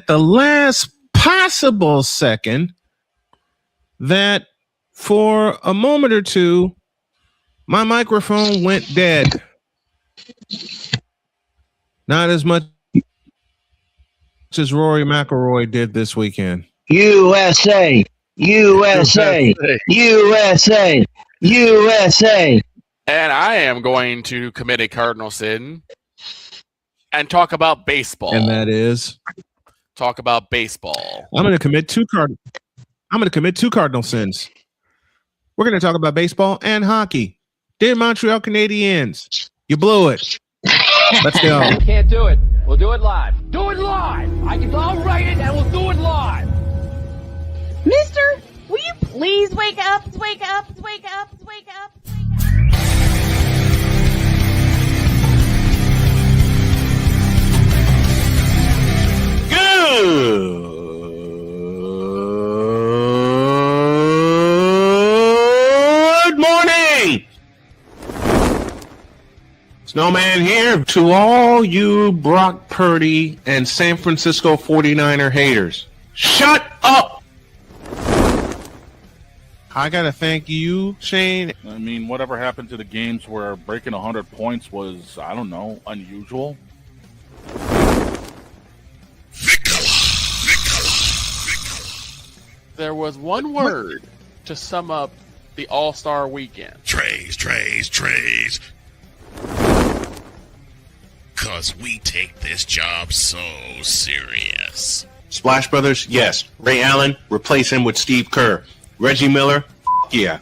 the last possible second that for a moment or two, my microphone went dead. Not as much as Rory McIlroy did this weekend. USA, USA, USA, USA. And I am going to commit a cardinal sin and talk about baseball. And that is talk about baseball. I'm going to commit two cardinal sins. We're going to talk about baseball and hockey. Dear Montreal Canadiens, you blew it. Let's go. Can't do it. We'll do it live. Do it live. I'll write it and we'll do it live. Mister, will you please wake up? Wake up, wake up, wake up, wake up. Good morning. Snowman here to all you Brock Purdy and San Francisco 49er haters. Shut up! I gotta thank you, Shane. I mean, whatever happened to the games where breaking 100 points was, I don't know, unusual? There was one word to sum up the All-Star weekend. Trays. Cause we take this job so serious. Splash Brothers, yes. Ray Allen, replace him with Steve Kerr. Reggie Miller, yeah.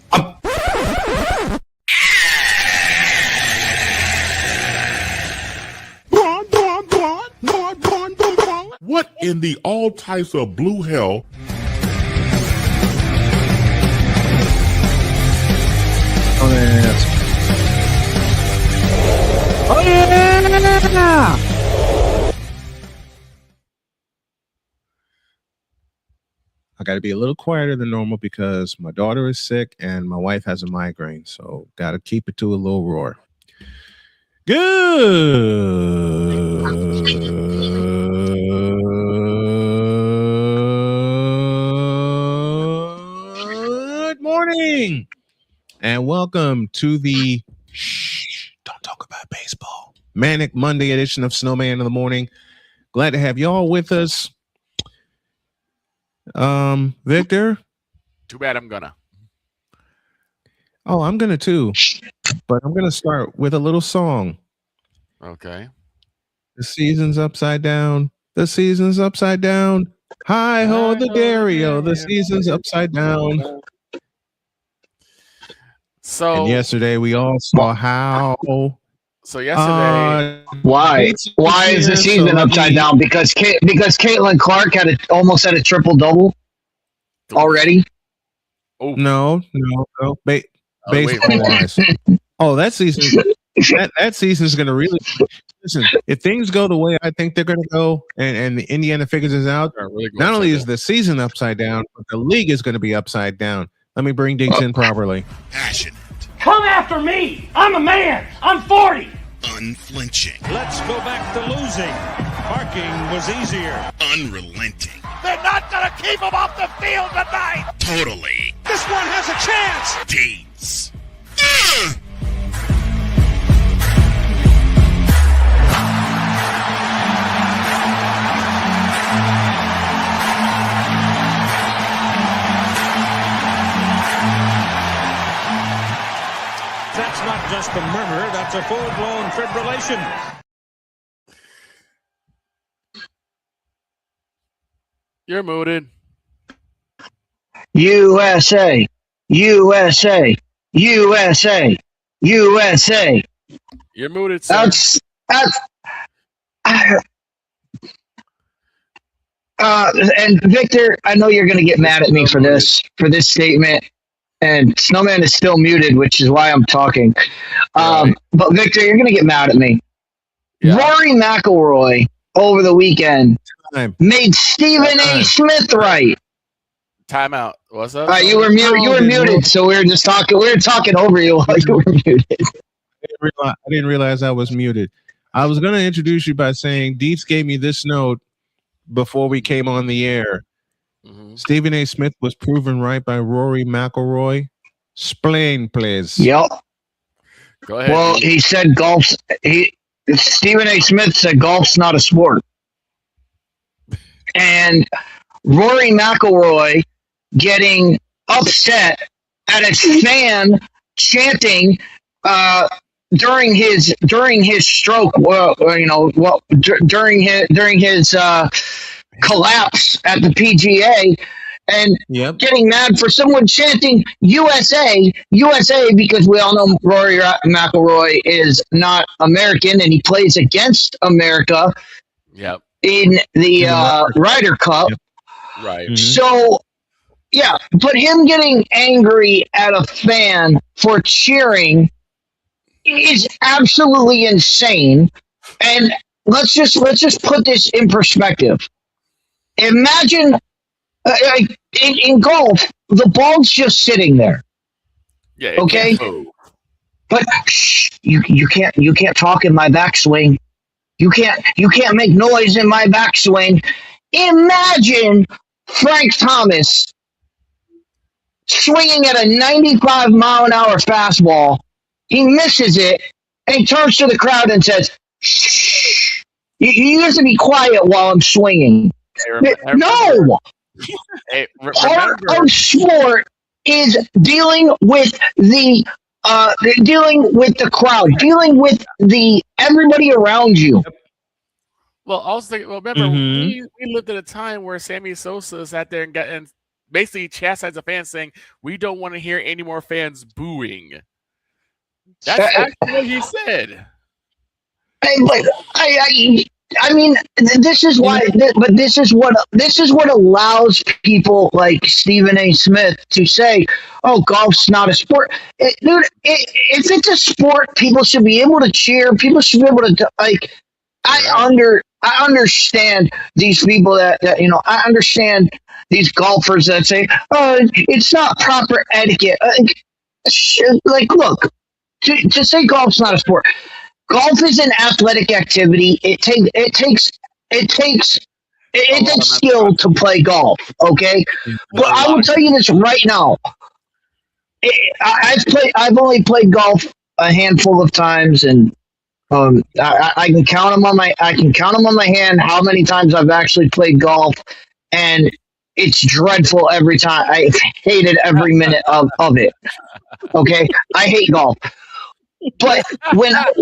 What in the all types of blue hell? Oh, yeah! I got to be a little quieter than normal because my daughter is sick and my wife has a migraine. So got to keep it to a low roar. Good morning and welcome to the Don't Talk About Baseball Manic Monday edition of Snowman in the Morning. Glad to have y'all with us. Victor? Too bad I'm gonna. Oh, I'm gonna too. But I'm gonna start with a little song. Okay. The season's upside down. The season's upside down. Hi ho the Dario. The season's upside down. So and yesterday we all saw how. So yesterday, why is the season upside down? Because Caitlin Clark almost had a triple double already. Oh no. Baseball wise. Oh, that season. That season is going to really listen. If things go the way I think they're going to go, and the Indiana figures this out, really not only is the season upside down, but the league is going to be upside down. Let me bring Diggs in properly. Passionate. Come after me. I'm a man. I'm 40. Unflinching. Let's go back to losing. Parking was easier. Unrelenting. They're not going to keep him off the field tonight. Totally. This one has a chance. Deeds. That's not just a murmur, that's a full-blown fibrillation. you're muted. USA, USA, USA, USA. You're muted, sir. And Victor, I know you're going to get mad at me for this statement. And Snowman is still muted, which is why I'm talking. But Victor, you're going to get mad at me. Yeah. Rory McIlroy over the weekend made Stephen A. Smith right. Timeout. What's up? You were muted. You were muted, so we were just talking. We were talking over you while you were muted. I didn't realize I was muted. I was going to introduce you by saying Dietz gave me this note before we came on the air. Mhm. Stephen A. Smith was proven right by Rory McIlroy. Explain, please. Yep. Go ahead. Well, he said Stephen A. Smith said golf's not a sport. And Rory McIlroy getting upset at a fan chanting during his stroke, during his collapse at the PGA, and getting mad for someone chanting USA because we all know Rory McIlroy is not American and he plays against America. Yep. In the Ryder Cup. Yep. Right. Mhm. So, yeah, but him getting angry at a fan for cheering is absolutely insane. And let's just put this in perspective. Imagine in golf, the ball's just sitting there. Yeah. It Okay, can't move. but you can't talk in my backswing. You can't make noise in my backswing. Imagine Frank Thomas swinging at a 95-mile-an-hour fastball. He misses it and he turns to the crowd and says, "Shh, you have to be quiet while I'm swinging." No, part of sport is dealing with the crowd, dealing with everybody around you. Well, also, remember, Mhm. we lived at a time where Sammy Sosa sat there and basically chastised the fans saying, we don't want to hear any more fans booing. That's actually what he said. I mean, this is why. But this is what allows people like Stephen A. Smith to say, "Oh, golf's not a sport." Dude, if it's a sport, people should be able to cheer. People should be able to like. I understand these people that I understand these golfers that say, "Oh, it's not proper etiquette." Like, look, to say golf's not a sport. Golf is an athletic activity. It takes skill to play golf. Okay, but I will tell you this right now. I've only played golf a handful of times, and I can count them on my hand how many times I've actually played golf, and it's dreadful every time. I hated every minute of it. Okay, I hate golf. But when I've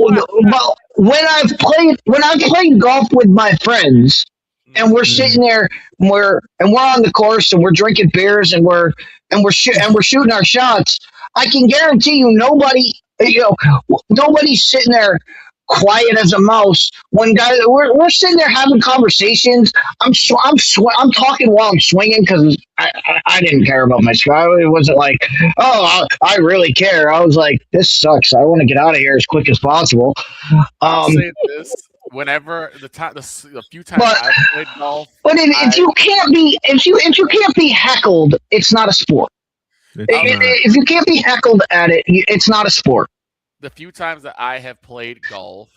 played golf with my friends, and we're sitting there, and we're on the course, and we're drinking beers, and we're shooting our shots, I can guarantee you nobody's sitting there quiet as a mouse. When we're sitting there having conversations. I'm talking while I'm swinging because I didn't care about my score. It wasn't like, oh, I really care. I was like, this sucks. I want to get out of here as quick as possible. I'll say this: whenever the few times I've played golf, but if you can't be heckled, it's not a sport. If you can't be heckled at it, it's not a sport. The few times that I have played golf,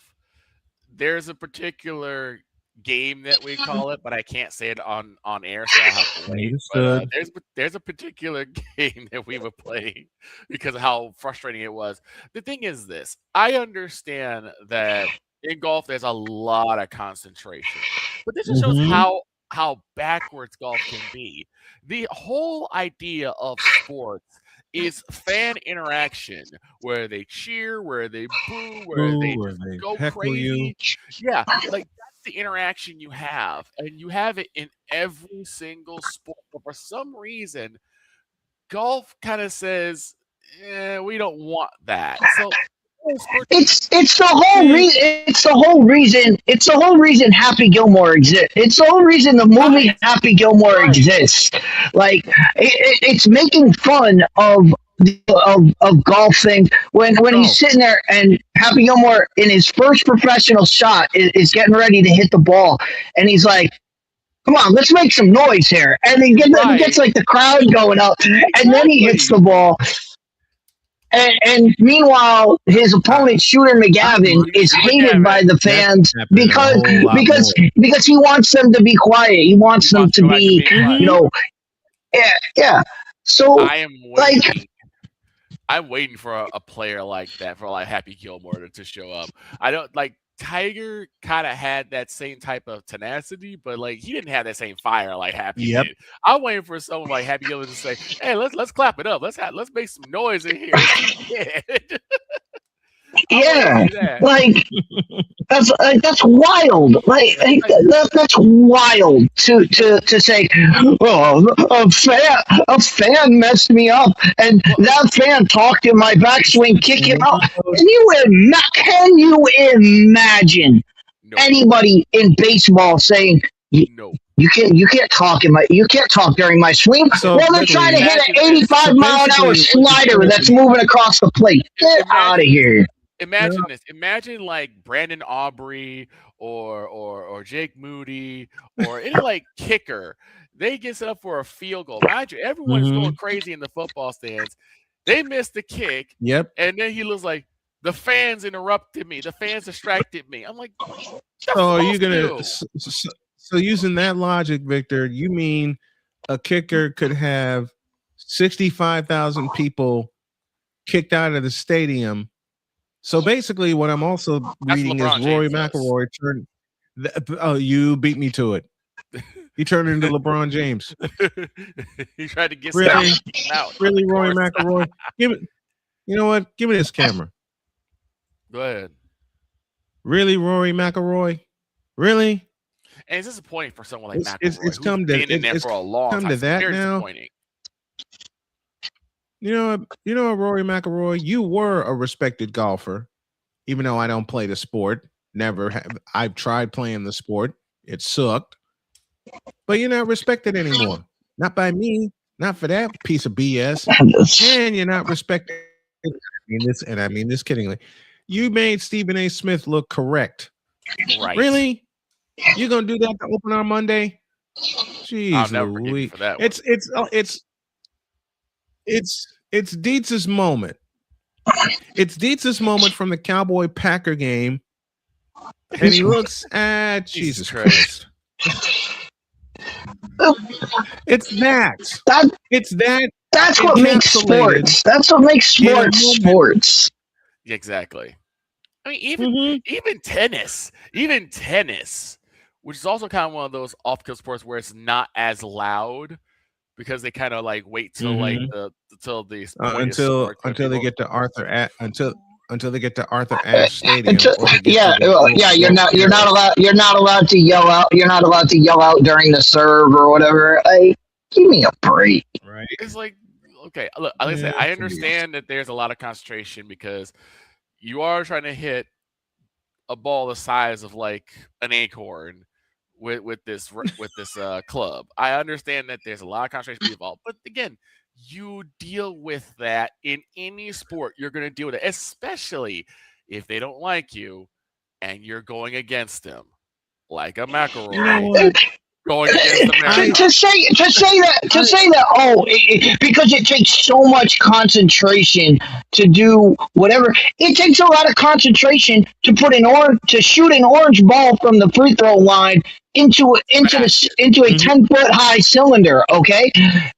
there's a particular game that we call it, but I can't say it on air, so I have to wait. But, there's a particular game that we would play because of how frustrating it was. The thing is this: I understand that in golf there's a lot of concentration, but this just shows how backwards golf can be. The whole idea of sports is fan interaction, where they cheer, where they boo, where they go crazy. Yeah, like that's the interaction you have, and you have it in every single sport. But for some reason, golf kind of says, we don't want that. So it's the whole reason Happy Gilmore exists. It's the whole reason the movie Happy Gilmore exists. Like it's making fun of golf things when he's sitting there and Happy Gilmore in his first professional shot is getting ready to hit the ball, and he's like, come on, let's make some noise here. And he gets like the crowd going up, and then he hits the ball. And meanwhile, his opponent, Shooter McGavin, is hated by the fans because he wants them to be quiet. He wants them to be, yeah. So I am waiting. I'm waiting for a player like that, for like Happy Gilmore to show up. I don't like Tiger kind of had that same type of tenacity, but like he didn't have that same fire like Happy did. I'm waiting for someone like Happy Gilmore to say, "Hey, let's clap it up. Let's make some noise in here." Yeah, like that's wild. That's wild to say. Oh, a fan messed me up, and that fan talked in my backswing, kick him out. Can you imagine anybody in baseball saying you can't talk during my swing? Well, they're trying to hit an 85-mile-an-hour slider that's moving across the plate. Get out of here. Imagine this. Imagine like Brandon Aubrey or Jake Moody or any like kicker. They get set up for a field goal. Mind you, everyone's going crazy in the football stands. They missed the kick. Yep. And then he looks like the fans interrupted me. The fans distracted me. I'm like, so are you gonna? So using that logic, Victor, you mean a kicker could have 65,000 people kicked out of the stadium? So basically, what I'm also reading is Rory McIlroy turned. Oh, you beat me to it. He turned into LeBron James. He tried to get out. Really, Rory McIlroy. Give it. You know what? Give me this camera. Go ahead. Really, Rory McIlroy. Really? And it's disappointing for someone like McIlroy. It's come to been in there for a long time. To that very now. Disappointing. You know, Rory McIlroy, you were a respected golfer, even though I don't play the sport. Never have. I've tried playing the sport. It sucked. But you're not respected anymore. Not by me. Not for that piece of BS. And you're not respected. I mean this kiddingly. You made Stephen A. Smith look correct. Right. Really? You're gonna do that to open our Monday? Jeez, I'll never forgive you for that one. It's Dietz's moment. It's Dietz's moment from the Cowboy Packer game. And he looks at Jesus Christ. It's that. That's what makes sports. That's what makes sports. Exactly. I mean, even tennis, which is also kind of one of those off-field sports where it's not as loud because they kind of like wait till like until they get to Arthur Ashe Stadium. You're not allowed to yell out. You're not allowed to yell out during the serve or whatever. Give me a break. Right. It's like, okay, look, like I said, I understand that there's a lot of concentration because you are trying to hit a ball the size of like an acorn with this club. I understand that there's a lot of concentration involved, but again, you deal with that in any sport. You're going to deal with it, especially if they don't like you and you're going against them, like a McElroy. Going against the to say that because it takes so much concentration to do whatever. It takes a lot of concentration to shoot an orange ball from the free throw line into a 10-foot high cylinder. Okay,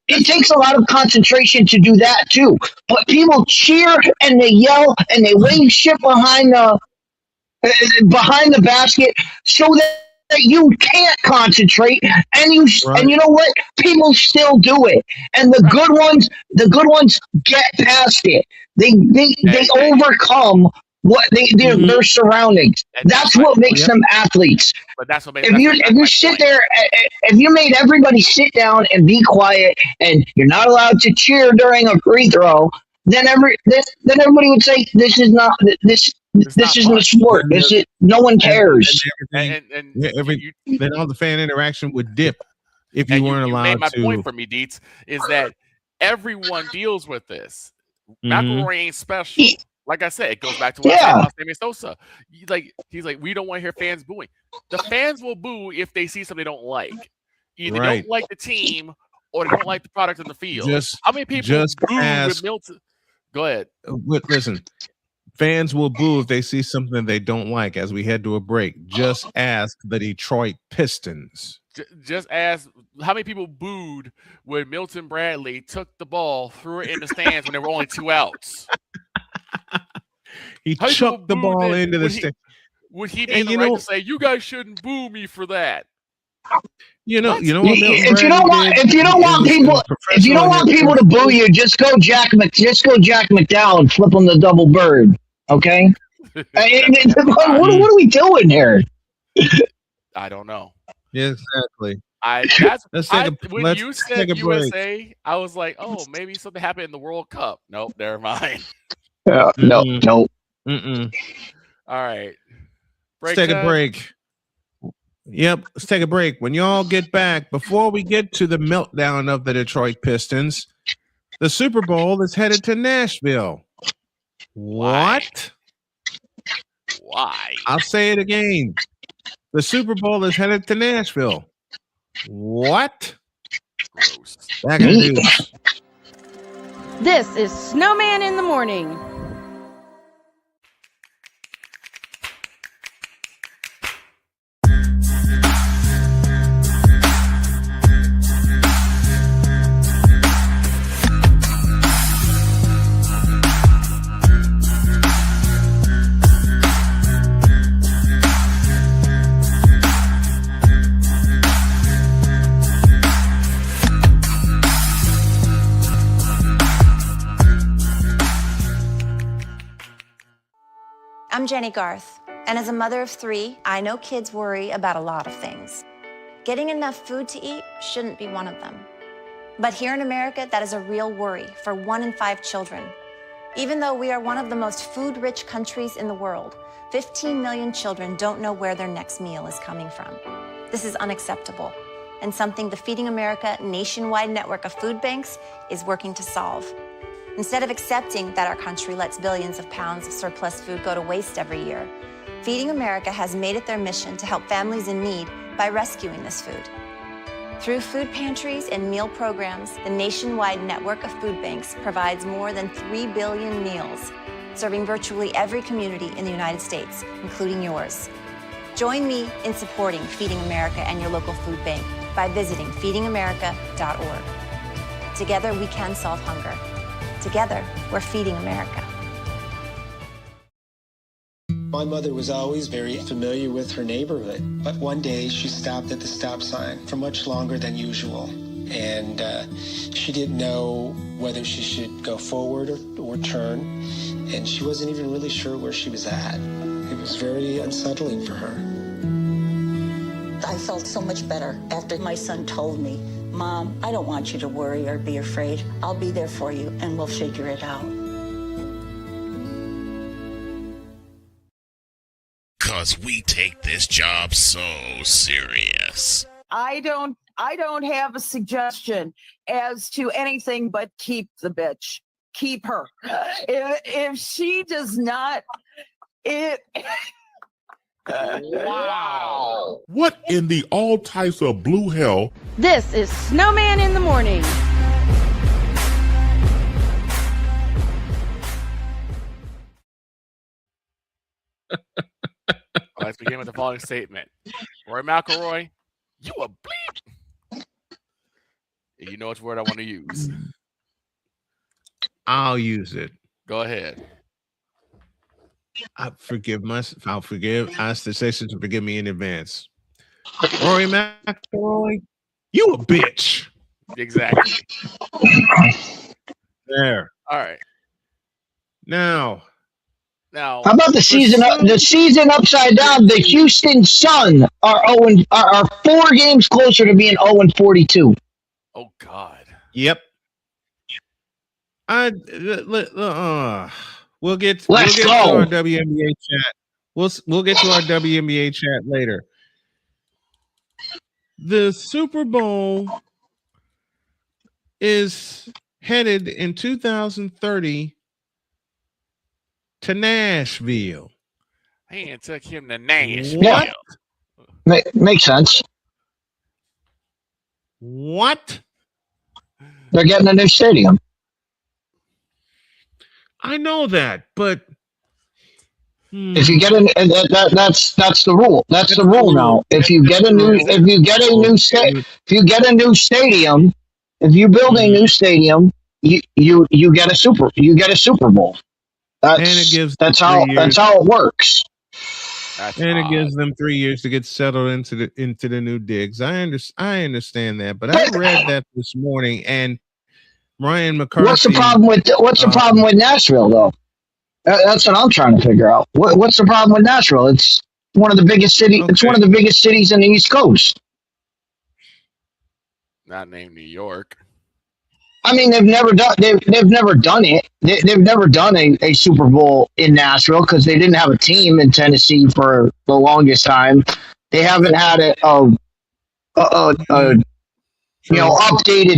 it takes a lot of concentration to do that too. But people cheer and they yell and they wave shit behind the basket so that you can't concentrate, and you know what? People still do it, and the good ones get past it. They overcome their surroundings. That's what makes them athletes. But that's what makes if you made everybody sit down and be quiet, and you're not allowed to cheer during a free throw, then everybody would say this isn't a sport. No one cares. Then all the fan interaction would dip if you weren't allowed to. My point for me, Dietz, is that everyone deals with this. McElroy ain't special. Like I said, it goes back to what I said about Sammy Sosa. He's like, we don't want to hear fans booing. The fans will boo if they see something they don't like. Either they don't like the team or they don't like the product in the field. How many people boo with Milton? Go ahead. Listen, fans will boo if they see something they don't like. As we head to a break, just ask the Detroit Pistons. Just ask how many people booed when Milton Bradley took the ball, threw it in the stands when there were only 2 outs. He chucked the ball into the stand. Would he be in the right to say, "You guys shouldn't boo me for that"? You know what? If you don't want people to boo you, just go Jack McDowell and flip him the double bird. Okay. What are we doing here? I don't know. Yeah, exactly. When you said USA, I was like, oh, maybe something happened in the World Cup. Nope, never mind. No. Mm-mm. All right. Let's take a break. Yep, let's take a break. When y'all get back, before we get to the meltdown of the Detroit Pistons, the Super Bowl is headed to Nashville. What? Why? I'll say it again. The Super Bowl is headed to Nashville. What? Gross. Back in the news. This is Snowman in the Morning. I'm Jenny Garth, and as a mother of 3, I know kids worry about a lot of things. Getting enough food to eat shouldn't be one of them. But here in America, that is a real worry for 1 in 5 children. Even though we are one of the most food-rich countries in the world, 15 million children don't know where their next meal is coming from. This is unacceptable, and something the Feeding America nationwide network of food banks is working to solve. Instead of accepting that our country lets billions of pounds of surplus food go to waste every year, Feeding America has made it their mission to help families in need by rescuing this food. Through food pantries and meal programs, the nationwide network of food banks provides more than 3 billion meals, serving virtually every community in the United States, including yours. Join me in supporting Feeding America and your local food bank by visiting feedingamerica.org. Together, we can solve hunger. Together, we're feeding America. My mother was always very familiar with her neighborhood, but one day she stopped at the stop sign for much longer than usual. And she didn't know whether she should go forward or turn, and she wasn't even really sure where she was at. It was very unsettling for her. I felt so much better after my son told me, "Mom, I don't want you to worry or be afraid. I'll be there for you and we'll figure it out." 'Cause we take this job so serious. I don't have a suggestion as to anything but keep the bitch. Keep her. If she does not, Wow. What in the all types of blue hell? This is Snowman in the Morning. Let's begin with the following statement. Roy McIlroy, you a bleep. You know which word I want to use. I'll use it. Go ahead. I'll ask the station to forgive me in advance. Rory McIlroy, you a bitch. Exactly. There. All right. Now, how about the season? The season upside down. The Houston Sun are 4 games closer to being 0-42. Oh God. Yep. We'll get to our WNBA chat. We'll get to our WNBA chat later. The Super Bowl is headed in 2030 to Nashville. He took him to Nashville. What? Makes sense. What? They're getting a new stadium. I know that, but if you get that's the rule. That's the rule now. If you get a new stadium, if you build a new stadium, you get a Super Bowl. That's how it works. It gives them 3 years to get settled into the new digs. I understand that, but I read that this morning, and Ryan McCarthy. What's the problem with Nashville though? That's what I'm trying to figure out. What's the problem with Nashville? It's one of the biggest cities. Okay. It's one of the biggest cities in the East Coast. Not named New York. I mean, they've never done it. They've never done a Super Bowl in Nashville because they didn't have a team in Tennessee for the longest time. They haven't had a updated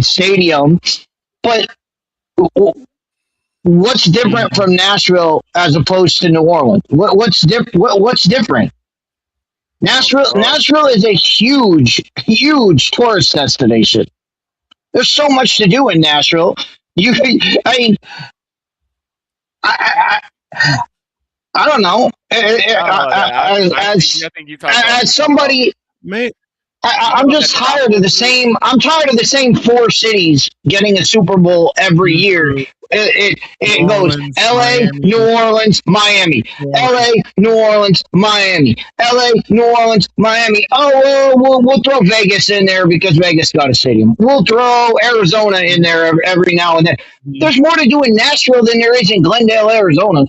stadium. But what's different from Nashville as opposed to New Orleans? What's different? Nashville is a huge tourist destination. There's so much to do in Nashville. I don't know. As somebody, I'm just tired of the same. I'm tired of the same 4 cities getting a Super Bowl every year. It goes L.A., New Orleans, Miami. L.A., New Orleans, Miami. L.A., New Orleans, Miami. Oh, we'll throw Vegas in there because Vegas got a stadium. We'll throw Arizona in there every now and then. There's more to do in Nashville than there is in Glendale, Arizona.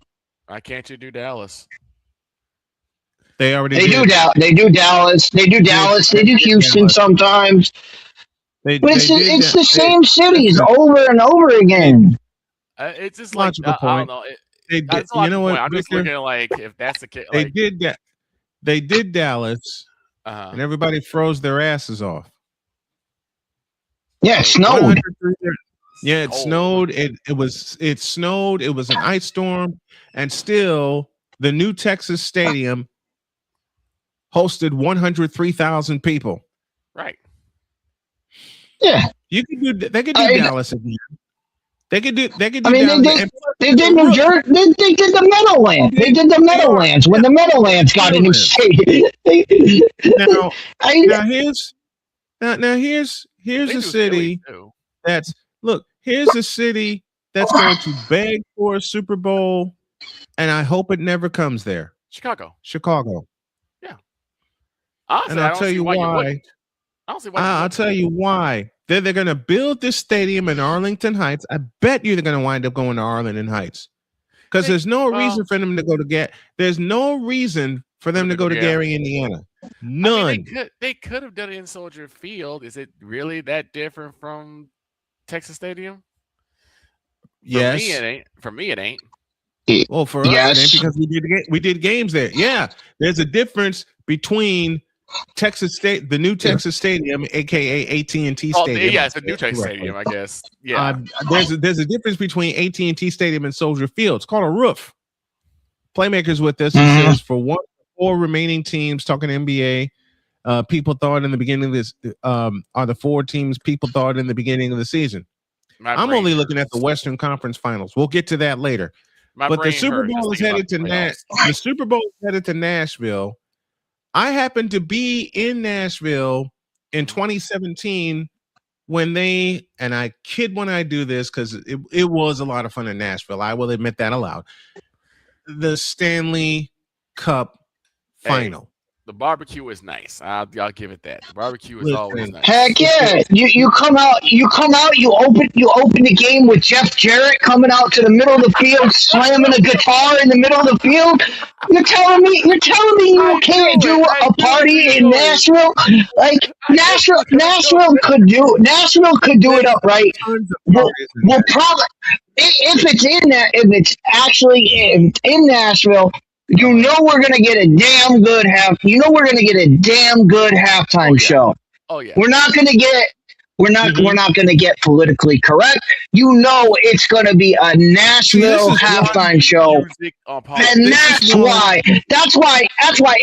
Why can't you do Dallas? They do Dallas. They do Dallas. They do Houston sometimes. But it's the same cities over and over again. It's just like I don't know. You know what? I'm just looking like if that's the case. They did that. They did Dallas, and everybody froze their asses off. Yeah, it snowed. Yeah, it snowed. It snowed. It was an ice storm, and still the new Texas Stadium hosted 103,000 people. Right. Yeah. You could do. They could do Dallas again. They could do. I mean, they did New Jersey. They did the Meadowlands. They did the Meadowlands when the Meadowlands got a new stadium. Here's a city that's here's a city that's going to beg for a Super Bowl, and I hope it never comes there. Chicago. Yeah. Honestly, and I'll tell you why. I'll tell you why. They're going to build this stadium in Arlington Heights. I bet you they're going to wind up going to Arlington Heights because there's no reason for them to go to There's no reason for them to go to Gary, Indiana. None. I mean, they could have done it in Soldier Field. Is it really that different from Texas Stadium? Yes. For me, it ain't. Well, for us, it ain't because we did games there. Yeah, there's a difference between Texas State, the new Texas Stadium, aka AT&T Stadium. Yeah, it's a new Texas Stadium, I guess. Yeah. There's a difference between AT&T Stadium and Soldier Field. It's called a roof. Playmakers with this. It says for 4 remaining teams, talking NBA. People thought in the beginning of this are the 4 teams people thought in the beginning of the season. I'm only looking at the Western Conference Finals. We'll get to that later. But the Super Bowl is headed to Nashville. I happened to be in Nashville in 2017 when and I kid when I do this because it was a lot of fun in Nashville. I will admit that aloud. The Stanley Cup final. The barbecue is nice. I'll give it that. The barbecue is always nice. Heck yeah! You come out. You open the game with Jeff Jarrett coming out to the middle of the field, slamming a guitar in the middle of the field. You're telling me you can't do a party in Nashville? Like Nashville could do it up right. We'll probably if it's actually in Nashville. You know we're gonna get a damn good halftime show. Oh yeah. We're not gonna get politically correct. You know it's gonna be a Nashville halftime show, and that's why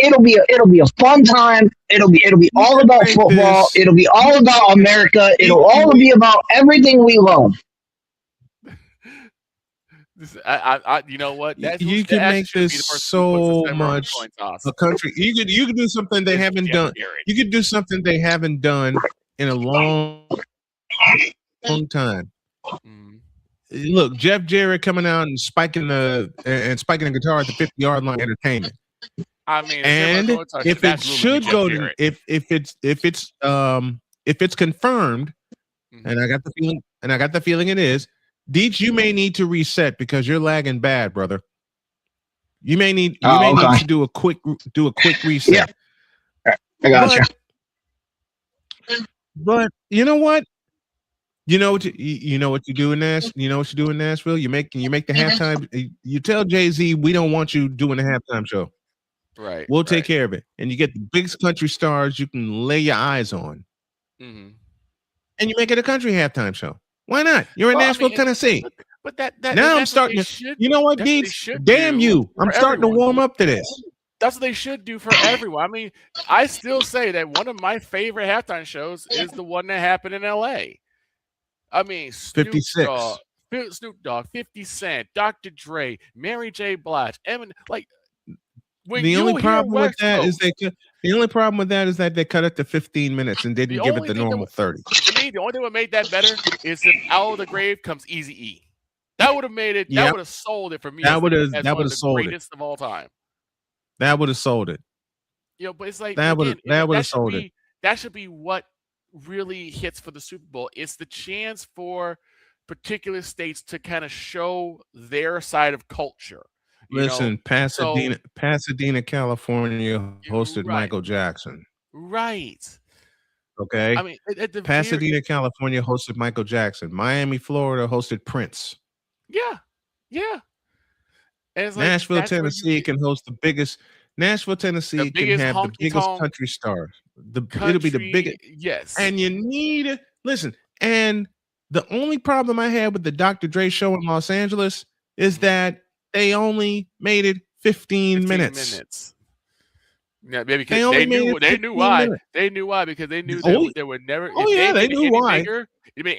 it'll be a fun time. It'll be all about football. It'll be all about America. It'll all be about everything we love. You know what? You can make this so much a country. You could do something they haven't done. You could do something they haven't done in a long time. Look, Jeff Jarrett coming out and spiking the guitar at the 50-yard line. Entertainment. I mean, and if it should go to if it's confirmed, and I got the feeling it is. Deets, you may need to reset because you're lagging bad, brother. You may need to do a quick reset. Yeah. I got you. But you know what? You know what you do in Nashville. You know what you do in Nashville. You make the halftime. You tell Jay-Z we don't want you doing the halftime show. Right. We'll take care of it, and you get the biggest country stars you can lay your eyes on, and you make it a country halftime show. Why not? You're in Nashville, Tennessee. But that now I'm starting to. You know what, Deets? Damn you! I'm starting to warm up to this. That's what they should do for everyone. I mean, I still say that one of my favorite halftime shows is the one that happened in L.A. I mean, 56. Snoop Dogg, 50 Cent, Dr. Dre, Mary J. Blige, Eminem. Like, when the only problem with that is that they cut it to 15 minutes and didn't give it the normal 30. To me, the only thing that made that better is if out of the grave comes Eazy-E. That would have made it. That would have sold it for me. That would have sold it. Greatest of all time. That would have sold it. But it's like that would have sold it. That should be what really hits for the Super Bowl. It's the chance for particular states to kind of show their side of culture. Listen, Pasadena, California hosted Michael Jackson. Right. Okay. I mean, Pasadena, California hosted Michael Jackson. Miami, Florida hosted Prince. Yeah. And it's like, Nashville, Tennessee can host the biggest. Nashville, Tennessee can have the biggest country stars. It'll be the biggest. Yes. And you need and the only problem I had with the Dr. Dre show in Los Angeles is that they only made it 15 minutes. Yeah, maybe because they knew why. Minutes. They knew why because they knew that there would never. They knew why.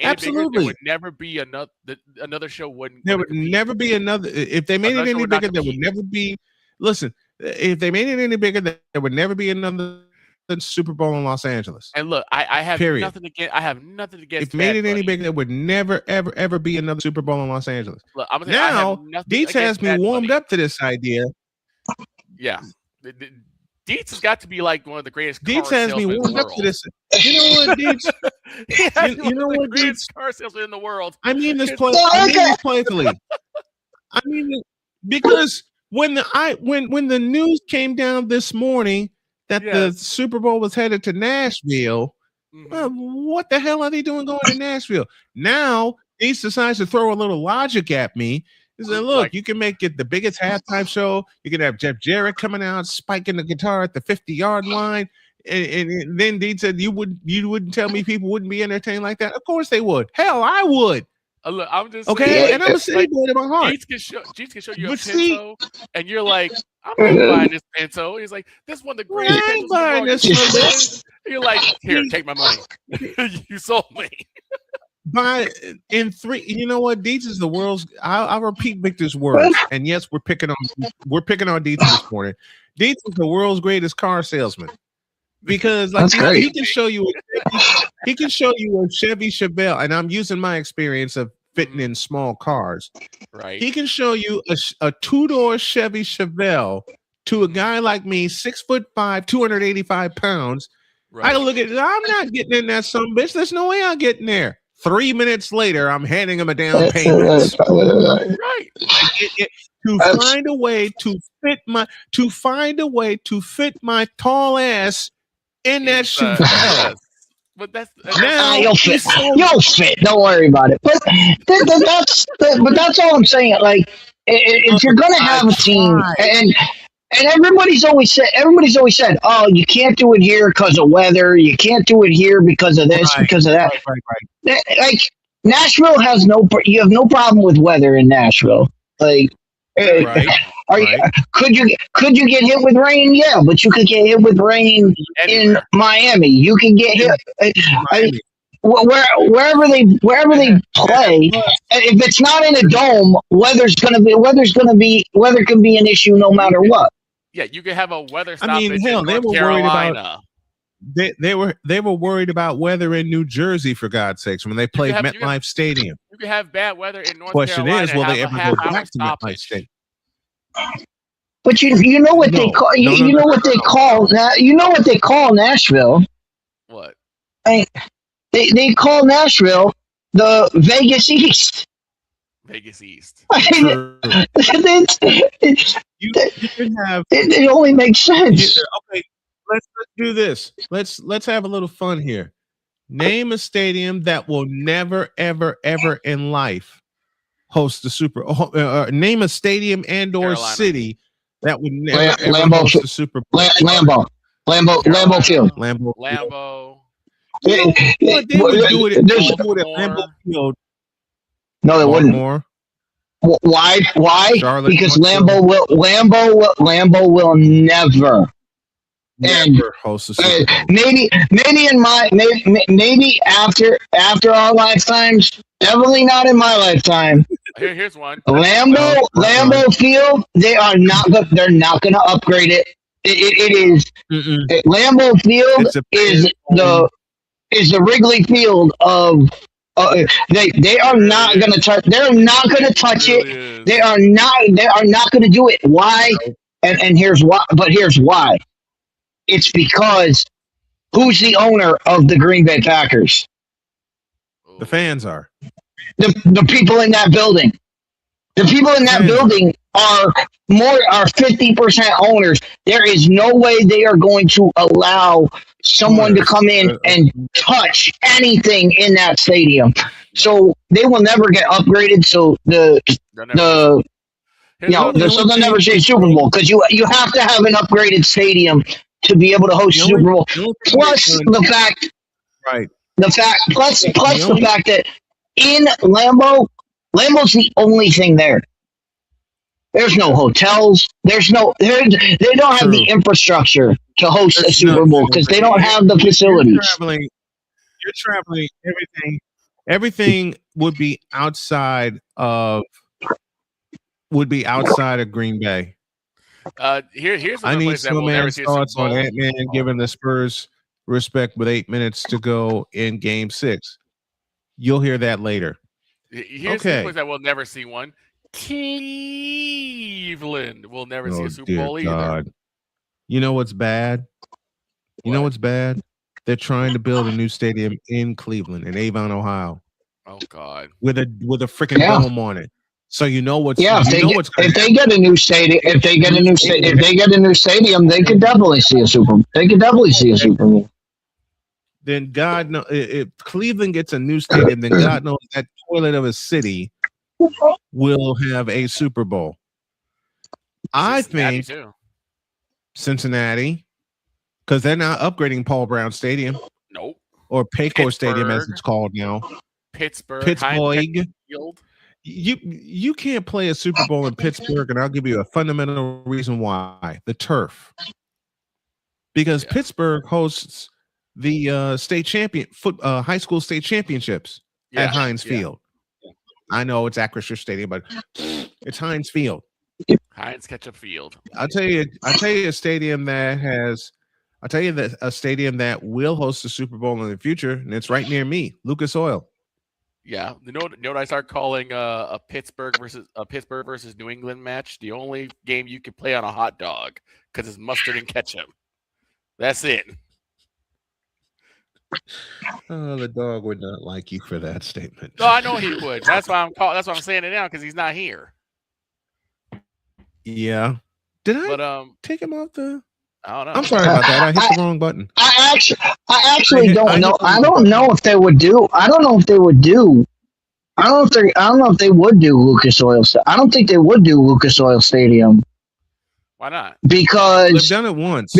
Absolutely, there would never be another show. There would never be another. If they made it any bigger, there would never be. Listen, if they made it any bigger, there would never be another Super Bowl in Los Angeles. And look, I have nothing against. I have nothing against. If made it any bigger, there would never, ever be another Super Bowl in Los Angeles. Look, I'm gonna now, Deets has me warmed up to this idea. Yeah, Deets has got to be like one of the greatest. Deets has me warmed up to this. You know what, Deets? you know what, Deets? Car salesman in the world. I mean this playfully. I mean it because when the news came down this morning that the Super Bowl was headed to Nashville, what the hell are they doing going to Nashville? Now Deets decides to throw a little logic at me. He said, look, you can make it the biggest halftime show. You can have Jeff Jarrett coming out, spiking the guitar at the 50-yard line. And then Deets said, you wouldn't tell me people wouldn't be entertained like that? Of course they would. Hell, I would. Look, I'm just okay, saying, and I'm a city boy in my heart. Deets can show you a Pinto, and you're like, I'm not buying this Pinto. He's like, this is one of the greatest. I ain't buying this. You're like, here, take my money. You sold me. In three, you know what? Deets is the world's. I'll repeat Victor's words. And yes, we're picking on Deets this morning. Deets is the world's greatest car salesman because, like, he can show you a Chevy Chevelle, and I'm using my experience of fitting in small cars. Right. He can show you a 2-door Chevy Chevelle to a guy like me, 6'5", 285 pounds. Right. I can look at it. I'm not getting in that some bitch. There's no way I'm getting there. 3 minutes later, I'm handing him a down payment. Right. To find a way to fit my tall ass in that Chevelle. But that's now you'll fit. You'll fit. Don't worry about it. But that's all I'm saying. Like, if you're gonna have a team, and everybody's always said, oh, you can't do it here because of weather. You can't do it here because of this, because of that. Right. Like, Nashville has you have no problem with weather in Nashville. Like, could you get hit with rain? Yeah, but you could get hit with rain in Miami. You can get hit. wherever they play, if it's not in a dome, weather can be an issue no matter what. Yeah, you could have a weather stoppage I mean, hell, in they North were Carolina. worried about they were worried about weather in New Jersey, for God's sakes, when they played MetLife Stadium. You could have bad weather in North Question Carolina. is, will they have ever a go back to MetLife stoppage. Stadium? But you know what they call you know what they call Nashville. What? They call Nashville the Vegas East. Vegas East. It only makes sense. Okay, let's do this. Let's have a little fun here. Name a stadium that will never, ever, ever in life host the Super. Name a stadium and/or city that would never ever host the Super Bowl. Lambeau Field. Lambeau. They would do it at Lambeau Field. No, they wouldn't. More. Why? Charlotte, because Lambeau will never host the Super Bowl. Maybe after our lifetimes. Definitely not in my lifetime. Here's one. Lambeau Field. They're not going to upgrade it. It is. Lambeau Field is the Wrigley Field of. They are not going to touch. They're not going to touch it. They are not going to do it. Why? And here's why. But here's why. It's because who's the owner of the Green Bay Packers? The fans are. The people in that building. The people in that building are 50% owners. There is no way they are going to allow someone to come in and touch anything in that stadium. So they will never get upgraded. So they'll never say Super Bowl because you have to have an upgraded stadium to be able to host Super Bowl. Plus the fact that in Lambeau's the only thing there. There's no hotels. They don't have the infrastructure to host a Super Bowl because they don't have the facilities. You're traveling. Everything would be outside of Green Bay. Here's I need Snowman's thoughts on Ant-Man giving the Spurs respect with 8 minutes to go in Game 6. You'll hear that later. Here's the place that we'll never see one. Cleveland will never see a Super Bowl either. God. You know what's bad? Know what's bad? They're trying to build a new stadium in Cleveland, in Avon, Ohio. Oh God! With a freaking dome on it. So you know what's if they get a new stadium, they could definitely see a Super Bowl. They could definitely see a Super Bowl. Then God knows if Cleveland gets a new stadium, then God knows that toilet of a city will have a Super Bowl. I think Cincinnati, because they're not upgrading Paul Brown Stadium. Nope. Or Paycor Stadium as it's called now. Pittsburgh. You can't play a Super Bowl in Pittsburgh, and I'll give you a fundamental reason why. The turf. Because Pittsburgh hosts the state high school state championships at Heinz Field. I know it's Acrisure Stadium, but it's Heinz Field. Heinz Ketchup Field. I'll tell you a stadium that will host the Super Bowl in the future, and it's right near me, Lucas Oil. Yeah, you know what I start calling a Pittsburgh versus New England match? The only game you can play on a hot dog because it's mustard and ketchup. That's it. Oh, the dog would not like you for that statement. No, I know he would. That's why I'm saying it now because he's not here. Yeah. Did I take him off the? I don't know. I'm sorry about that. I hit the wrong button. I actually don't know. I don't know if they would do. I don't know if they would do Lucas Oil. I don't think they would do Lucas Oil Stadium. Why not? Because they've done it once.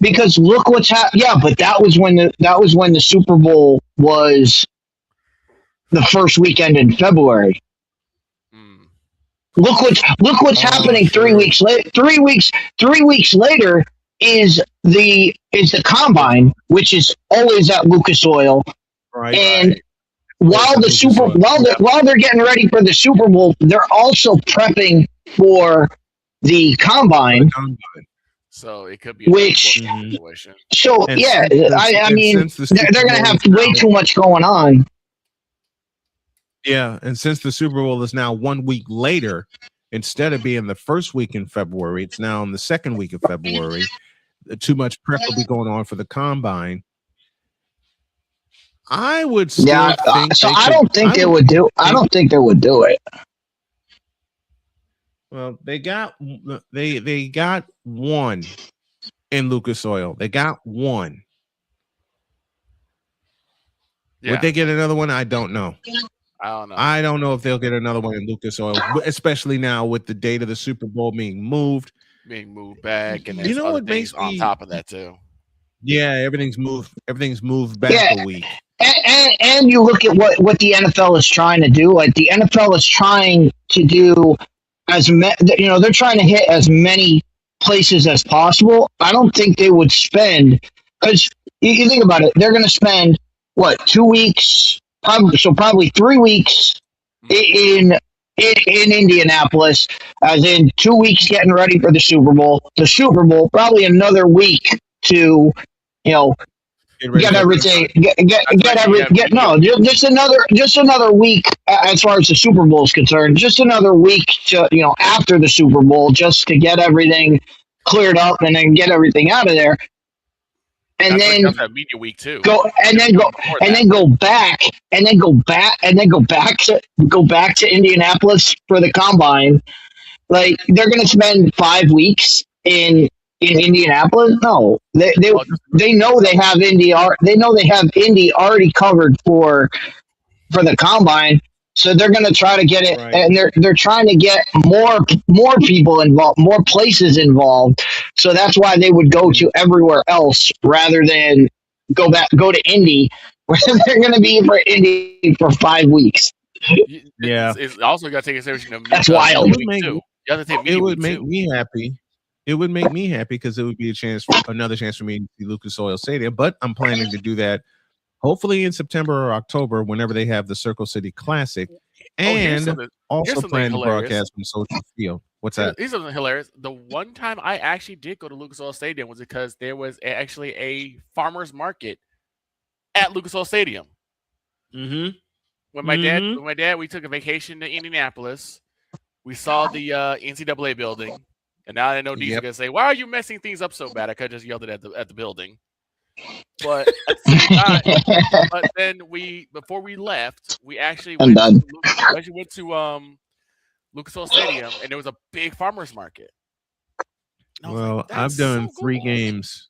Because look what's happened. Yeah, but that was when the Super Bowl was the first weekend in February. Look what's happening 3 weeks later. 3 weeks later is the combine, which is always at Lucas Oil, Right. And while they're getting ready for the Super Bowl, they're also prepping for the combine. So it could be a Which, situation. so And yeah, I mean, the they're going to have way too much going on. Yeah, and since the Super Bowl is now 1 week later, instead of being the first week in February, it's now in the second week of February. Too much prep will be going on for the combine. I would still think. So I don't think they would do it. Well, they got one in Lucas Oil. They got one. Yeah. Would they get another one? I don't know. I don't know if they'll get another one in Lucas Oil, especially now with the date of the Super Bowl being moved back, and there's other things on top of that too. Yeah, everything's moved back a week. And you look at what the NFL is trying to do. Like the NFL is trying to do they're trying to hit as many places as possible. I don't think they would spend, because you think about it, they're going to spend 2 weeks, probably 3 weeks in Indianapolis, as in 2 weeks getting ready for the Super Bowl. The Super Bowl, probably another week to get everything, just another week as far as the Super Bowl is concerned, just another week to, after the Super Bowl, just to get everything cleared up and then get everything out of there. And then media week too. Go back to Indianapolis for the combine. Like they're going to spend 5 weeks in Indianapolis? No, they know they have Indy. They know they have Indy already covered for the combine, so they're going to try to get it, and they're trying to get more people involved, more places involved. So that's why they would go to everywhere else rather than go to Indy, where they're going to be for Indy for 5 weeks. Yeah, it's also got to take a serious. That's wild. It would make me happy. It would make me happy because it would be another chance for me to see Lucas Oil Stadium. But I'm planning to do that hopefully in September or October, whenever they have the Circle City Classic, and also plan to broadcast from Social Field. What's that? Here's something hilarious. The one time I actually did go to Lucas Oil Stadium was because there was actually a farmer's market at Lucas Oil Stadium. Mm-hmm. When my dad, we took a vacation to Indianapolis. We saw the NCAA building. And now I know Dee's gonna say, "Why are you messing things up so bad?" I could have just yelled it at the building. But at the same time, then before we left, we actually went to Lucas Oil Stadium, and there was a big farmers market. Well, I've done 3 games.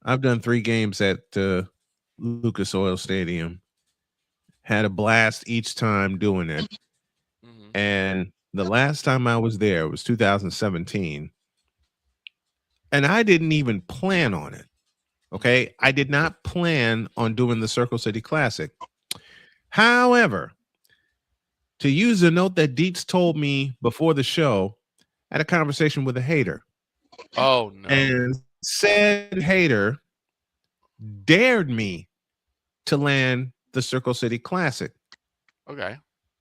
I've done 3 games at Lucas Oil Stadium. Had a blast each time doing it. Mm-hmm. And the last time I was there was 2017. And I didn't even plan on it. Okay. I did not plan on doing the Circle City Classic. However, to use a note that Dietz told me before the show, I had a conversation with a hater. Oh, no. And said hater dared me to land the Circle City Classic. Okay.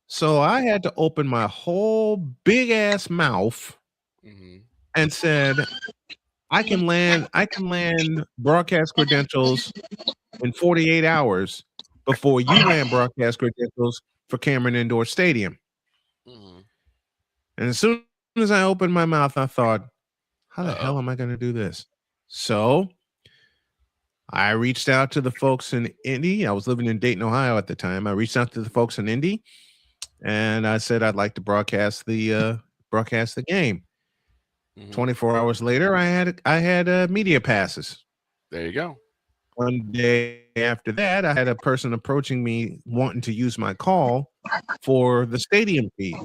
So I had to open my whole big ass mouth and said, I can land broadcast credentials in 48 hours before you land broadcast credentials for Cameron Indoor Stadium. Mm-hmm. And as soon as I opened my mouth, I thought, how the hell am I going to do this? So I reached out to the folks in Indy. I was living in Dayton, Ohio at the time. I reached out to the folks in Indy, and I said I'd like to broadcast the game. 24 hours later, I had media passes. There you go. One day after that, I had a person approaching me wanting to use my call for the stadium fee.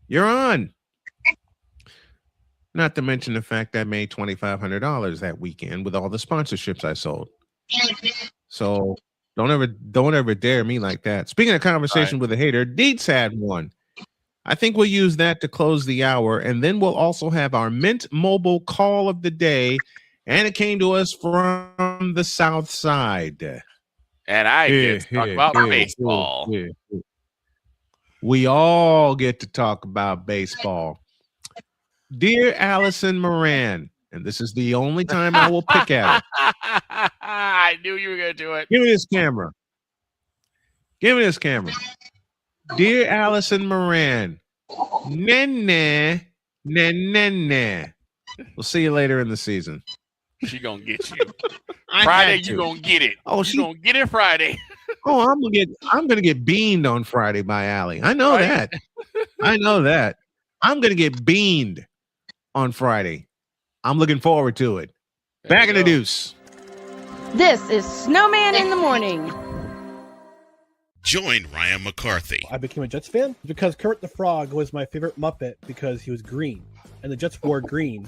You're on. Not to mention the fact that I made $2,500 that weekend with all the sponsorships I sold. So don't ever dare me like that. Speaking of conversation with a hater, Dietz had one. I think we'll use that to close the hour, and then we'll also have our Mint Mobile call of the day, and it came to us from the South Side. And I get to talk about baseball. We all get to talk about baseball. Dear Allison Moran, and this is the only time I will pick at her. I knew you were going to do it. Give me this camera. Give me this camera. Dear Allison Moran, nah. We'll see you later in the season. She gonna get you. Friday, you gonna get it. Oh, she gonna get it Friday. Oh, I'm gonna get beaned on Friday by Allie. I know that. I know that. I'm gonna get beaned on Friday. I'm looking forward to it. Back in the deuce. This is Snowman in the Morning. Join Ryan McCarthy. I became a Jets fan because Kermit the Frog was my favorite Muppet because he was green, and the Jets wore green.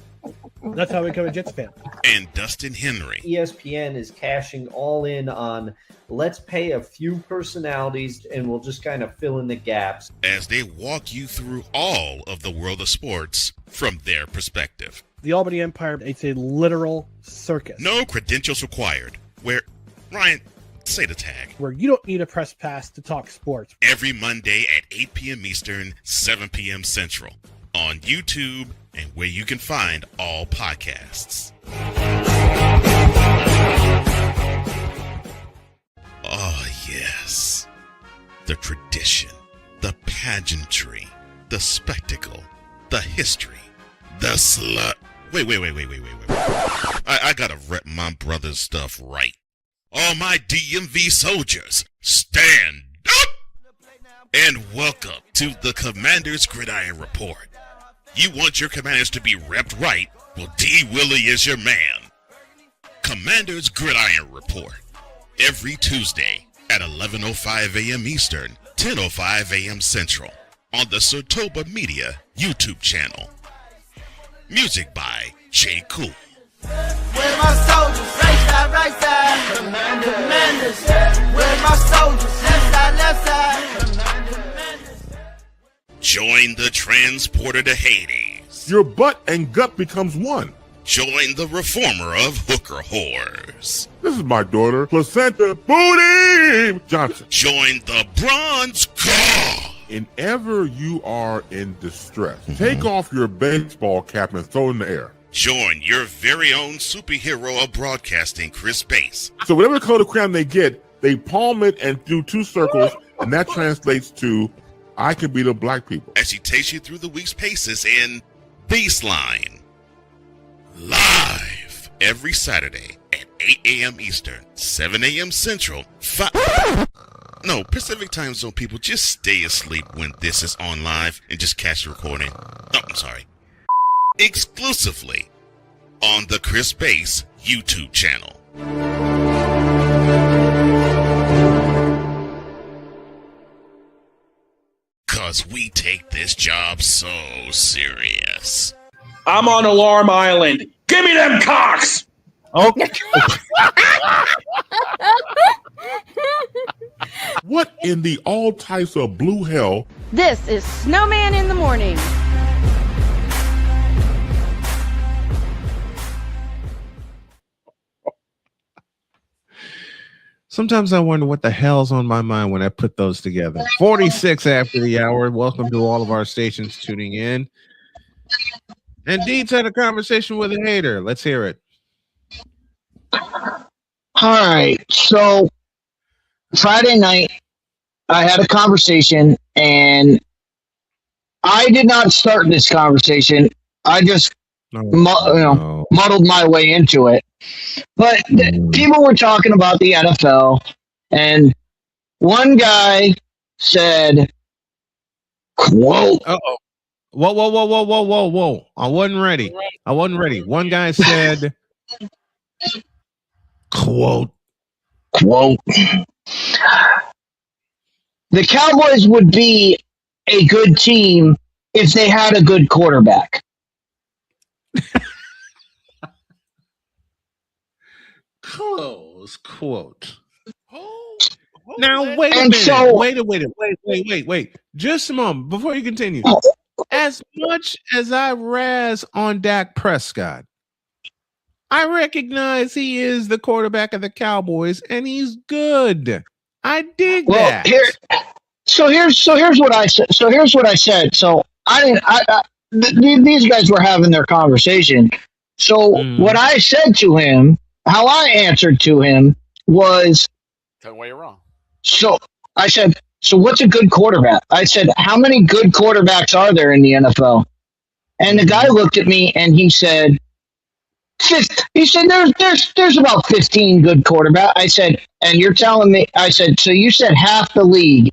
That's how I became a Jets fan. And Dustin Henry. ESPN is cashing all in on let's pay a few personalities and we'll just kind of fill in the gaps. As they walk you through all of the world of sports from their perspective. The Albany Empire, it's a literal circus. No credentials required. Where, Ryan, say the tag. Where you don't need a press pass to talk sports. Every Monday at 8 p.m. Eastern, 7 p.m. Central. On YouTube and where you can find all podcasts. Oh, yes. The tradition, the pageantry, the spectacle, the history, the slut. Wait. I gotta rep my brother's stuff right. All my DMV soldiers, stand up! And welcome to the Commander's Gridiron Report. You want your commanders to be repped right? Well, D. Willie is your man. Commander's Gridiron Report. Every Tuesday at 11:05 a.m. Eastern, 10:05 a.m. Central. On the Sotoba Media YouTube channel. Music by J. Cool. Where my soldiers? Right side. Commanders. Where my soldiers? Left side. Join the transporter to Hades. Your butt and gut becomes one. Join the reformer of hooker whores. This is my daughter, Placenta Booty Johnson. Join the bronze car. Whenever you are in distress, take off your baseball cap and throw it in the air. Join your very own superhero of broadcasting, Chris Bass. So whatever color crayon they get, they palm it and do two circles, and that translates to I can beat up black people. As she takes you through the week's paces in Baseline. Live every Saturday at 8 a.m. Eastern, 7 a.m. Central, No, Pacific Time Zone people, just stay asleep when this is on live and just catch the recording. Oh, I'm sorry. Exclusively on the Chris Bass YouTube channel. Cause we take this job so serious. I'm on Alarm Island. Give me them cocks! Okay. What in the all types of blue hell? This is Snowman in the Morning. Sometimes I wonder what the hell's on my mind when I put those together. 46 after the hour. Welcome to all of our stations tuning in. And Deeds had a conversation with a hater. Let's hear it. All right. So Friday night, I had a conversation, and I did not start this conversation. I just muddled my way into it. But people were talking about the NFL, and one guy said, quote. Uh-oh. Whoa. I wasn't ready. One guy said, quote. The Cowboys would be a good team if they had a good quarterback. Close quote. Now wait a minute. Wait. Just a moment before you continue. As much as I razz on Dak Prescott, I recognize he is the quarterback of the Cowboys, and he's good. I dig that. Here's what I said. So these guys were having their conversation. So what I said to him, how I answered to him was, tell me why you're wrong. So I said, so what's a good quarterback? I said, how many good quarterbacks are there in the NFL? And the guy looked at me and he said, there's about 15 good quarterbacks. I said, and you're telling me, I said, so you said half the league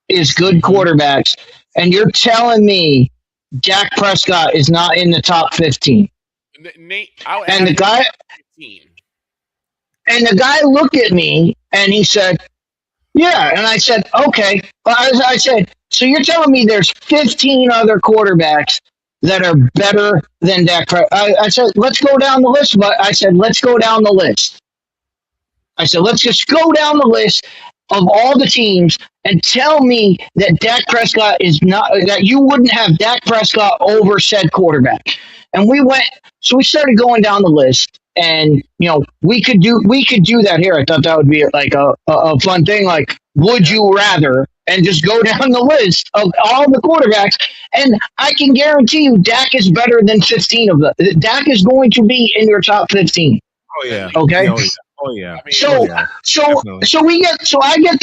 is good quarterbacks, and you're telling me Dak Prescott is not in the top 15. Nate, and the guy 15. And the guy looked at me and he said, yeah. And I said, okay. I said, so you're telling me there's 15 other quarterbacks that are better than Dak Prescott? I said, let's go down the list. But I said, let's go down the list. I said, let's just go down the list of all the teams and tell me that Dak Prescott is not, that you wouldn't have Dak Prescott over said quarterback. And we started going down the list, and we could do that here. I thought that would be like a fun thing, like would you rather, and just go down the list of all the quarterbacks, and I can guarantee you Dak is better than 15 of them. Dak is going to be in your top 15. Oh yeah. Okay. Oh yeah. So I get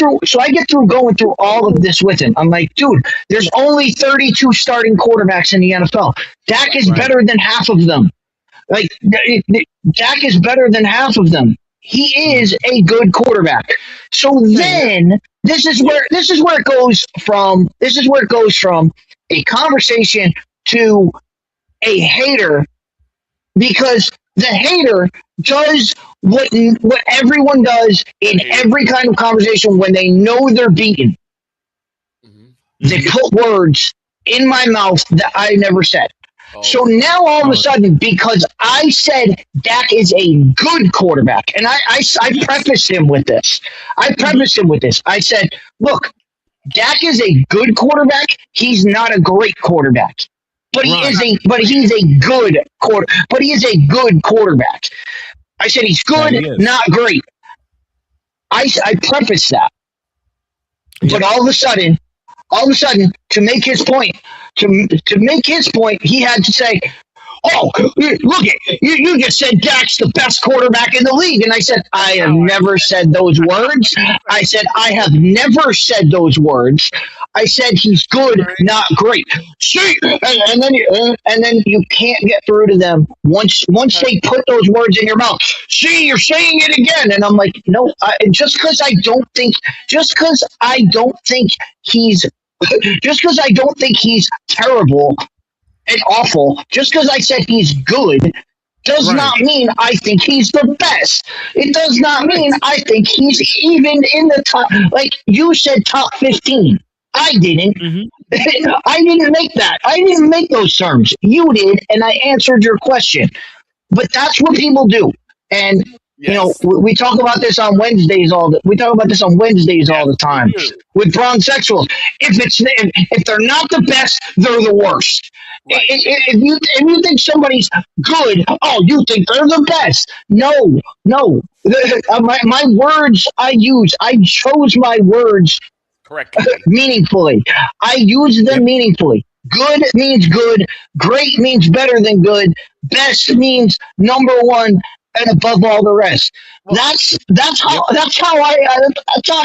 through going through all of this with him. I'm like, dude, there's only 32 starting quarterbacks in the NFL. Dak is better than half of them. Like Dak is better than half of them. He is a good quarterback. So then this is where it goes from a conversation to a hater, because the hater does what everyone does in every kind of conversation when they know they're beaten. They put words in my mouth that I never said. So now all of a sudden, because I said Dak is a good quarterback, and I prefaced him with this. I said, look, Dak is a good quarterback. He's not a great quarterback. But he is a good quarterback. I said he's good, not great. I prefaced that. But all of a sudden, to make his point, he had to say, oh, look it, you just said Dak's the best quarterback in the league. And I said, I have never said those words. I said, I have never said those words. I said he's good, not great. See, and then you can't get through to them once they put those words in your mouth. See, you're saying it again, and I'm like, no, just because I don't think he's terrible and awful, just because I said he's good, does not mean I think he's the best. It does not mean I think he's even in the top. Like you said, top 15. I didn't. I didn't make that. I didn't make those terms. You did, and I answered your question. But that's what people do. And we talk about this on Wednesdays all the time with transsexuals. If they're not the best, they're the worst. Right. If you think somebody's good, you think they're the best. No. My words I chose my words correctly, meaningfully. I use them meaningfully. Good means good. Great means better than good. Best means number one and above all the rest. That's how I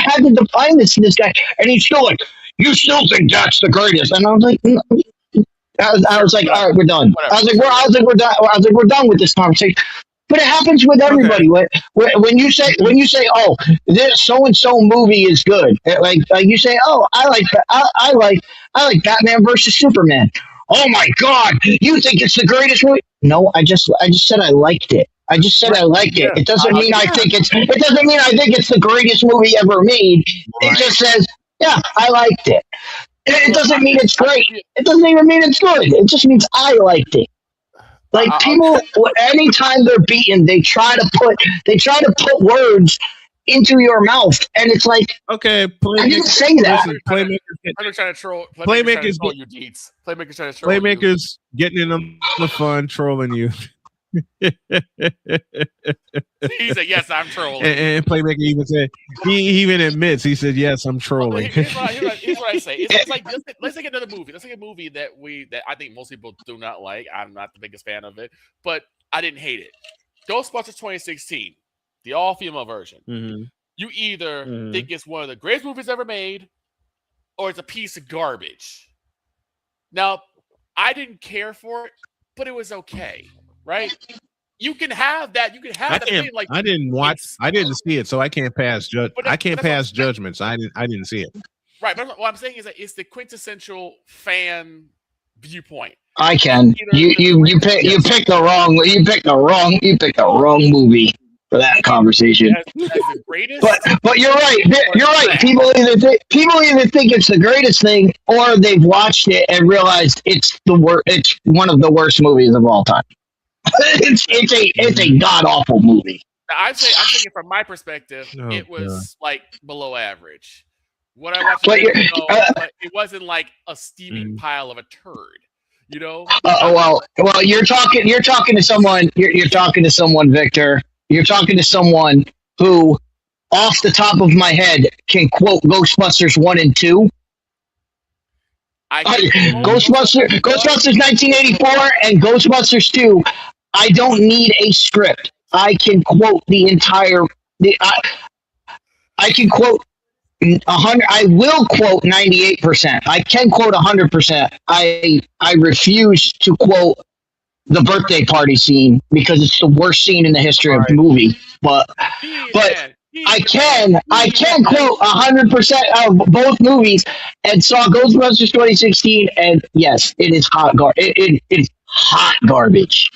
had to define this guy. And he's still like, you still think that's the greatest? And I was like, no. I was like, all right, we're done. I was like, we're done with this conversation. But it happens with everybody. Okay. When you say, oh, this so and so movie is good, like you say, oh, I like Batman versus Superman. Oh my God, you think it's the greatest movie? No, I just said I liked it. I just said I liked it. It doesn't mean I think it's the greatest movie ever made. Right. It just says, yeah, I liked it. It doesn't mean it's great. It doesn't even mean it's good. It just means I liked it. Like people, anytime they're beaten, they try to put words into your mouth, and it's like, okay, I didn't say that. Playmakers trying to troll. Playmakers trying to troll you, Deeds. Playmakers trying to troll you. Playmakers getting in on the fun, trolling you. He said, "Yes, I'm trolling." And Playmaker even said he even admits he said, "Yes, I'm trolling." Here's what I say. It's like let's take another movie. Let's take a movie that I think most people do not like. I'm not the biggest fan of it, but I didn't hate it. Ghostbusters 2016, the all-female version. Mm-hmm. You either think it's one of the greatest movies ever made, or it's a piece of garbage. Now, I didn't care for it, but it was okay, right? You can have that. You can have that thing. Like I didn't watch. I didn't see it, so I can't pass I can't pass judgments. I didn't see it. Right, but what I'm saying is that it's the quintessential fan viewpoint. I can. You picked the wrong movie for that conversation. As the greatest, but you're right. You're right. People either think it's the greatest thing, or they've watched it and realized it's It's one of the worst movies of all time. It's a god awful movie. I'm thinking from my perspective, it was like below average. What I watched, but it wasn't like a steaming pile of a turd. You know? Well, you're talking to someone. You're talking to someone, Victor. You're talking to someone who, off the top of my head, can quote Ghostbusters 1 and 2. Ghostbusters 1984 and Ghostbusters 2. I don't need a script. I can quote the entire. I can quote 100. I will quote 98%. I can quote 100%. I refuse to quote the birthday party scene because it's the worst scene in the history of the movie. But I can quote 100% of both movies and saw Ghostbusters 2016, and yes, it is hot garbage. It is hot garbage.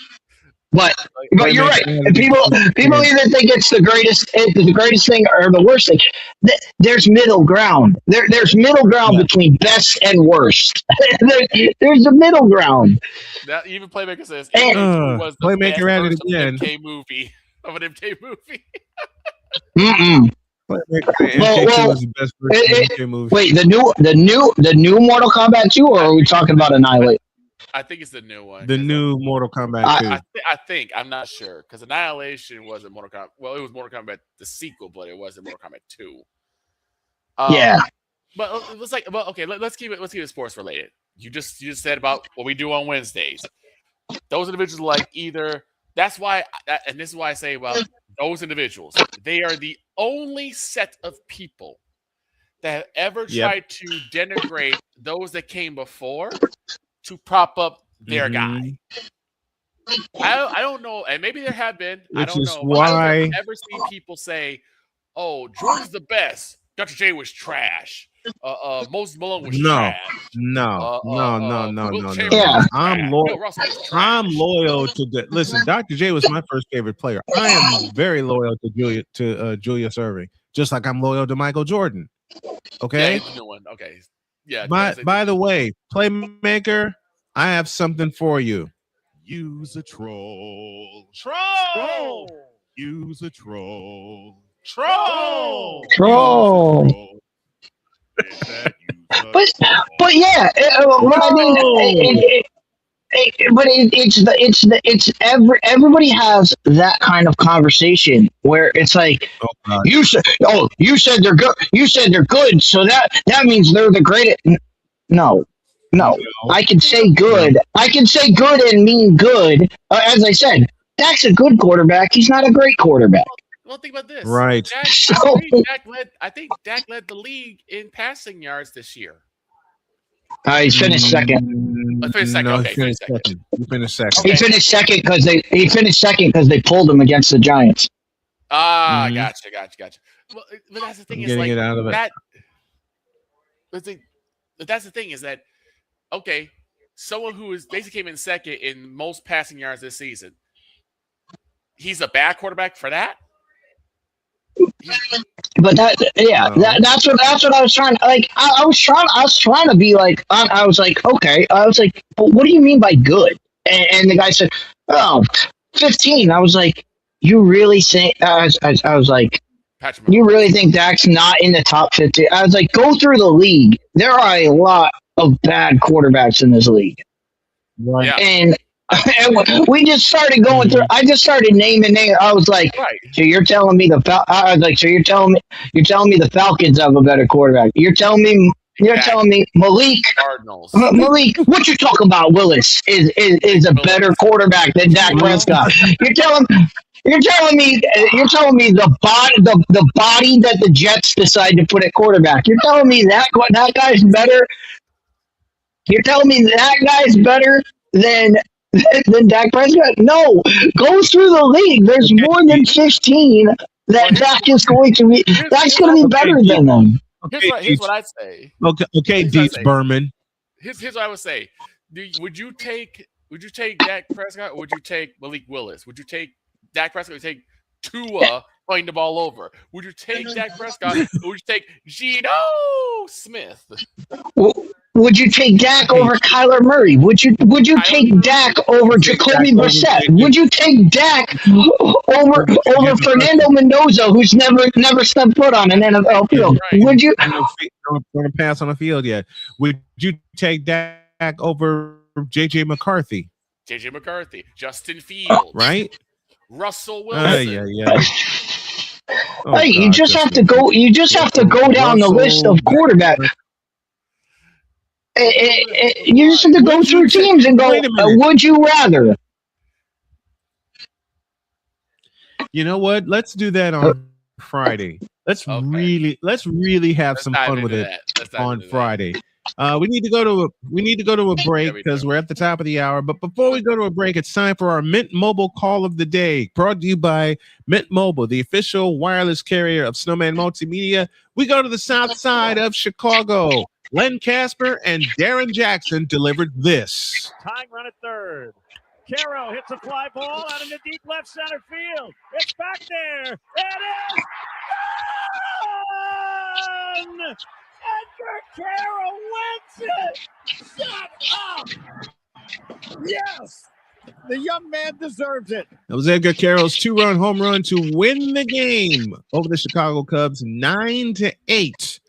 But you're right. People either think it's the greatest thing or the worst thing. There's middle ground. There's middle ground between best and worst. There's a middle ground. That even Playmaker says was the Playmaker best added again. MK movie of an MK movie. Wait, the new Mortal Kombat 2, or are we talking about Annihilate? I think it's the new one. The new Mortal Kombat 2. I think. I'm not sure. Because Annihilation wasn't Mortal Kombat. Well, it was Mortal Kombat, the sequel, but it wasn't Mortal Kombat 2. Yeah. But it was like, okay, let's keep it sports related. You just said about what we do on Wednesdays. Those individuals like either, that's why, and this is why I say about those individuals, they are the only set of people that have ever tried to denigrate those that came before to prop up their guy. I don't know, and maybe there have been. I don't know. I don't ever see people say, "Oh, Jordan's the best. Dr. J was trash. Moses Malone was trash." No. Yeah. I'm loyal. I'm loyal to the. Listen, Dr. J was my first favorite player. I am very loyal to Julius Erving, just like I'm loyal to Michael Jordan. Okay. Yeah, he's the new one. Okay. Yeah. By the way, Playmaker, I have something for you. Use a troll. Use a troll. But yeah, what I mean, everybody has that kind of conversation where it's like, you said they're good. You said they're good, so that means they're the greatest. No. I can say good. I can say good and mean good. As I said, Dak's a good quarterback. He's not a great quarterback. Well, think about this. Right. I think Dak led the league in passing yards this year. He finished second. He finished second. He finished second. He finished second because they pulled him against the Giants. Gotcha. Well, but that's the thing. Is like out of it. that. But that's the thing is that, okay, someone who is basically came in second in most passing yards this season, he's a bad quarterback for that. But that's what I was trying to like. I was trying to be like. I was like, okay. I was like, but what do you mean by good? And the guy said, 15. I was like, you really think? I was like, you really think Dak's not in the top 50? I was like, go through the league. There are a lot of bad quarterbacks in this league. Right. And And we just started going through. I just started naming names. I was like, so you're telling me I was like, so you're telling me the Falcons have a better quarterback. You're telling me Malik Cardinals. Malik, what you talking about? Willis is a better quarterback than Dak Prescott. You're telling me the body that the Jets decide to put at quarterback. You're telling me that guy's better. You're telling me that guy's better than Dak Prescott? No, go through the league. There's more than 15 that Dak is going to be. That's going to be better than them. Here's what I'd say. Okay, Deets Berman. Here's what I would say. Would you take Dak Prescott or would you take Malik Willis? Would you take Dak Prescott or take Tua playing the ball over? Would you take Dak Prescott or would you take Geno Smith? Would you take Dak over Kyler Murray? Would you take Dak over Jacoby Brissett? Would you take Dak over Fernando Mendoza, who's never stepped foot on an NFL field? Would you? Going to pass on the field yet? Would you take Dak over JJ McCarthy? JJ McCarthy, Justin Fields, right? Russell Wilson. Hey, you just have to go. You just have to go down the list of quarterbacks. You just have to go through teams and go, would you rather? You know what? Let's do that on Friday. Let's really have some fun with it on Friday. We need to go to a break because we're at the top of the hour. But before we go to a break, it's time for our Mint Mobile call of the day, brought to you by Mint Mobile, the official wireless carrier of Snowman Multimedia. We go to the south side of Chicago. Len Casper and Darren Jackson delivered this. Tying run at third. Caro hits a fly ball out in the deep left center field. It's back there. It is gone! Edgar Caro wins it! Shut up! Yes! The young man deserves it. That was Edgar Carroll's 2-run home run to win the game over the Chicago Cubs 9-8.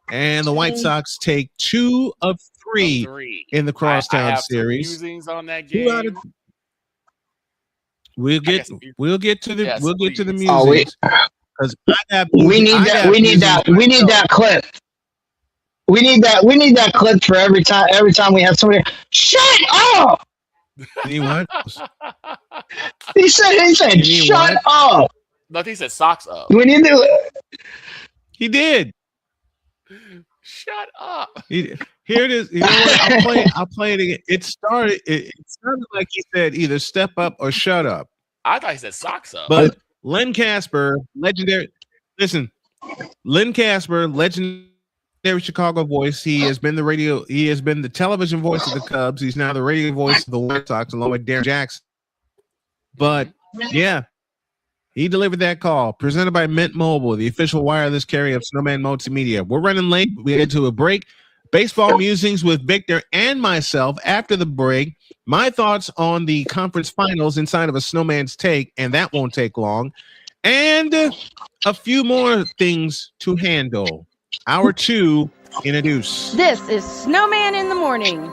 And the White Sox take 2 of 3 in the Crosstown series. On that game. We'll get to the music. Oh, we need that clip. We need that clip for every time we have somebody. Shut up! What? He said shut up. No, he said socks up. We need to. He did. Shut up. Here it is. You know what? I'll play it again. It sounded like he said either step up or shut up. I thought he said socks up. But Len Casper, legendary Chicago voice. He has been the television voice of the Cubs. He's now the radio voice of the White Sox, along with Darren Jackson. But yeah, he delivered that call. Presented by Mint Mobile, the official wireless carrier of Snowman Multimedia. We're running late. We head to a break. Baseball musings with Victor and myself after the break. My thoughts on the conference finals inside of a Snowman's Take, and that won't take long. And a few more things to handle. Hour 2 in a deuce. This is Snowman in the Morning.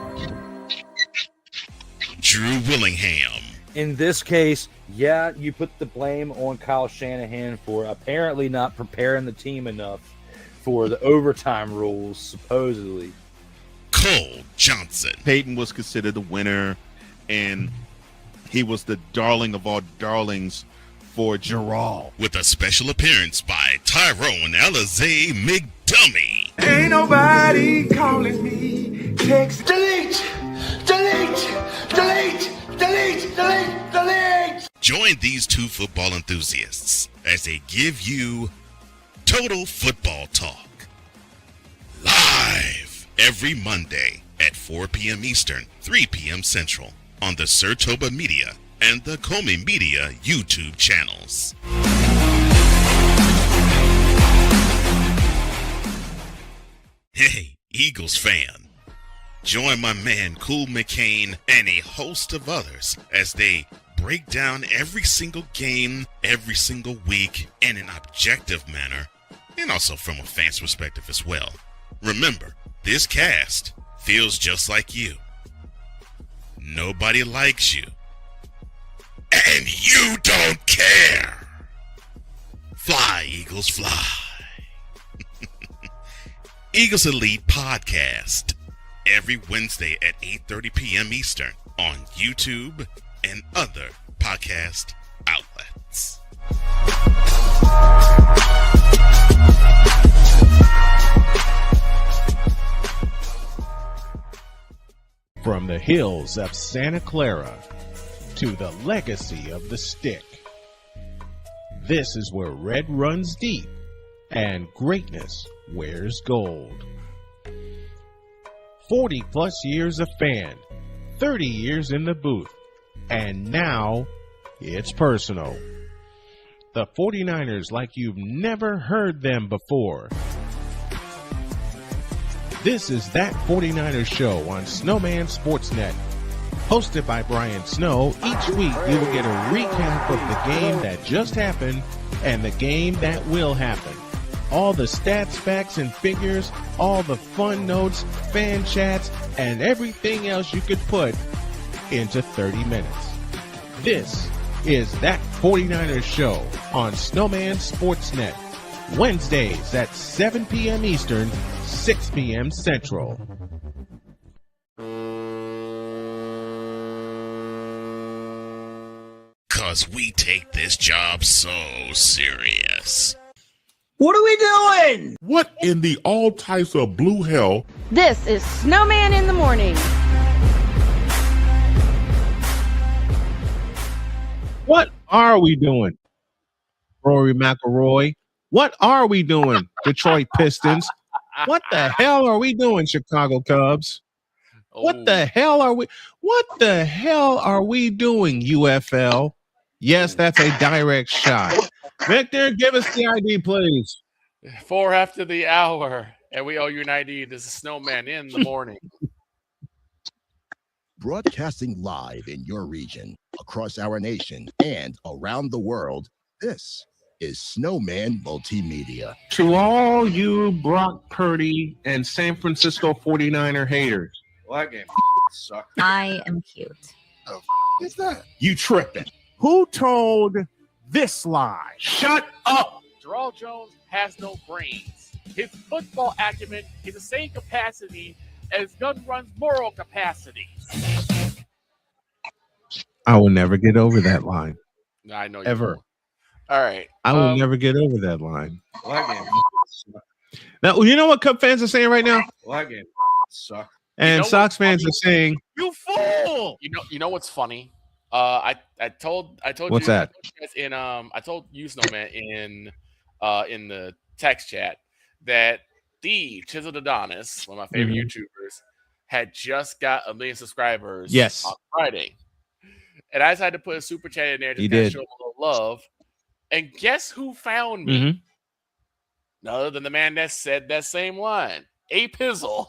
Drew Willingham. In this case, yeah, you put the blame on Kyle Shanahan for apparently not preparing the team enough for the overtime rules, supposedly. Cole Johnson. Peyton was considered the winner, and he was the darling of all darlings for Gerald. With a special appearance by Tyrone Alizé McDummy. Ain't nobody calling me. Text delete. Join these two football enthusiasts as they give you Total Football Talk. Live every Monday at 4 p.m. Eastern, 3 p.m. Central on the Sertoba Media and the Comey Media YouTube channels. Hey, Eagles fan. Join my man Cool McCain and a host of others as they break down every single game, every single week in an objective manner, and also from a fan's perspective as well. Remember, this cast feels just like you. Nobody likes you, And you don't care. Fly, Eagles, fly. Eagles Elite Podcast. Every Wednesday at 8:30 p.m. Eastern on YouTube and other podcast outlets. From the hills of Santa Clara to the legacy of the stick, this is where red runs deep and greatness wears gold. 40 plus years of fan, 30 years in the booth, and now it's personal. The 49ers like you've never heard them before. This is That 49ers Show on Snowman Sportsnet. Hosted by Brian Snow, each week you will get a recap of the game that just happened and the game that will happen. All the stats, facts, and figures, all the fun notes, fan chats, and everything else you could put into 30 minutes. This is That 49ers Show on Snowman Sportsnet. Wednesdays at 7 p.m. Eastern, 6 p.m. Central. Cause we take this job so serious. What are we doing? What in the all types of blue hell? This is Snowman in the Morning. What are we doing, Rory McIlroy? What are we doing, Detroit Pistons? What the hell are we doing, Chicago Cubs? What the hell are we doing, UFL? Yes, that's a direct shot. Victor, give us the ID, please. 4 after the hour, and we owe you an ID. This is Snowman in the Morning. Broadcasting live in your region, across our nation, and around the world, this is Snowman Multimedia. To all you Brock Purdy and San Francisco 49er haters. Well, that game sucked. I am cute. Oh, is that? You tripping. Who told this lie? Shut up. Jarrell Jones has no brains. His football acumen is the same capacity as Gun Run's moral capacity. I will never get over that line. No, I know you Ever. won't. All right. I will never get over that line. Well, that game sucked. Now, you know what Cub fans are saying right now? Well, that game sucked. And Sox fans are saying, "You fool!" You know what's funny? I told What's you, that? I told you, Snowman, in the text chat that the Chiseled Adonis, one of my favorite YouTubers, had just got 1 million subscribers on Friday. And I decided to put a super chat in there to kind of show him a little love. And guess who found me? None other than the man that said that same line. A Pizzle.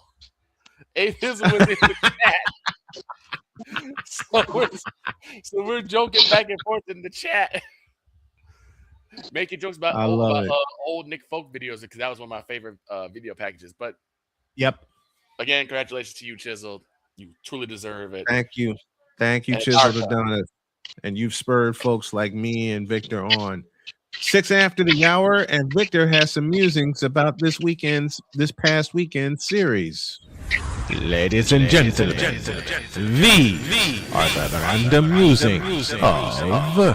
A Pizzle was in the chat. So we're joking back and forth in the chat. Making jokes about old Nick Folk videos because that was one of my favorite video packages. But again, congratulations to you, Chiseled. You truly deserve it. Thank you, Chiseled Adonis. And you've spurred folks like me and Victor on. 6 after the hour, and Victor has some musings about this past weekend series. Ladies and gentlemen, these are the random musings of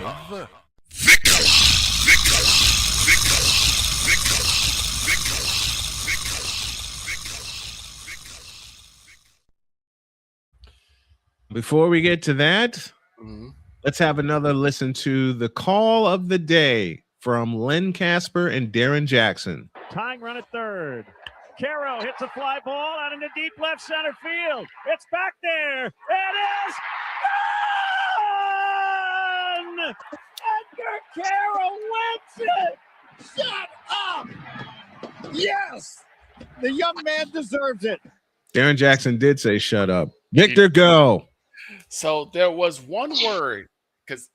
Before we get to that, let's have another listen to the call of the day from Len Casper and Darren Jackson. Tying run at third. Caro hits a fly ball out into deep left center field. It's back there. It is gone! Edgar Caro wins it! Shut up! Yes! The young man deserves it. Darren Jackson did say shut up. Victor, go. So there was one word, because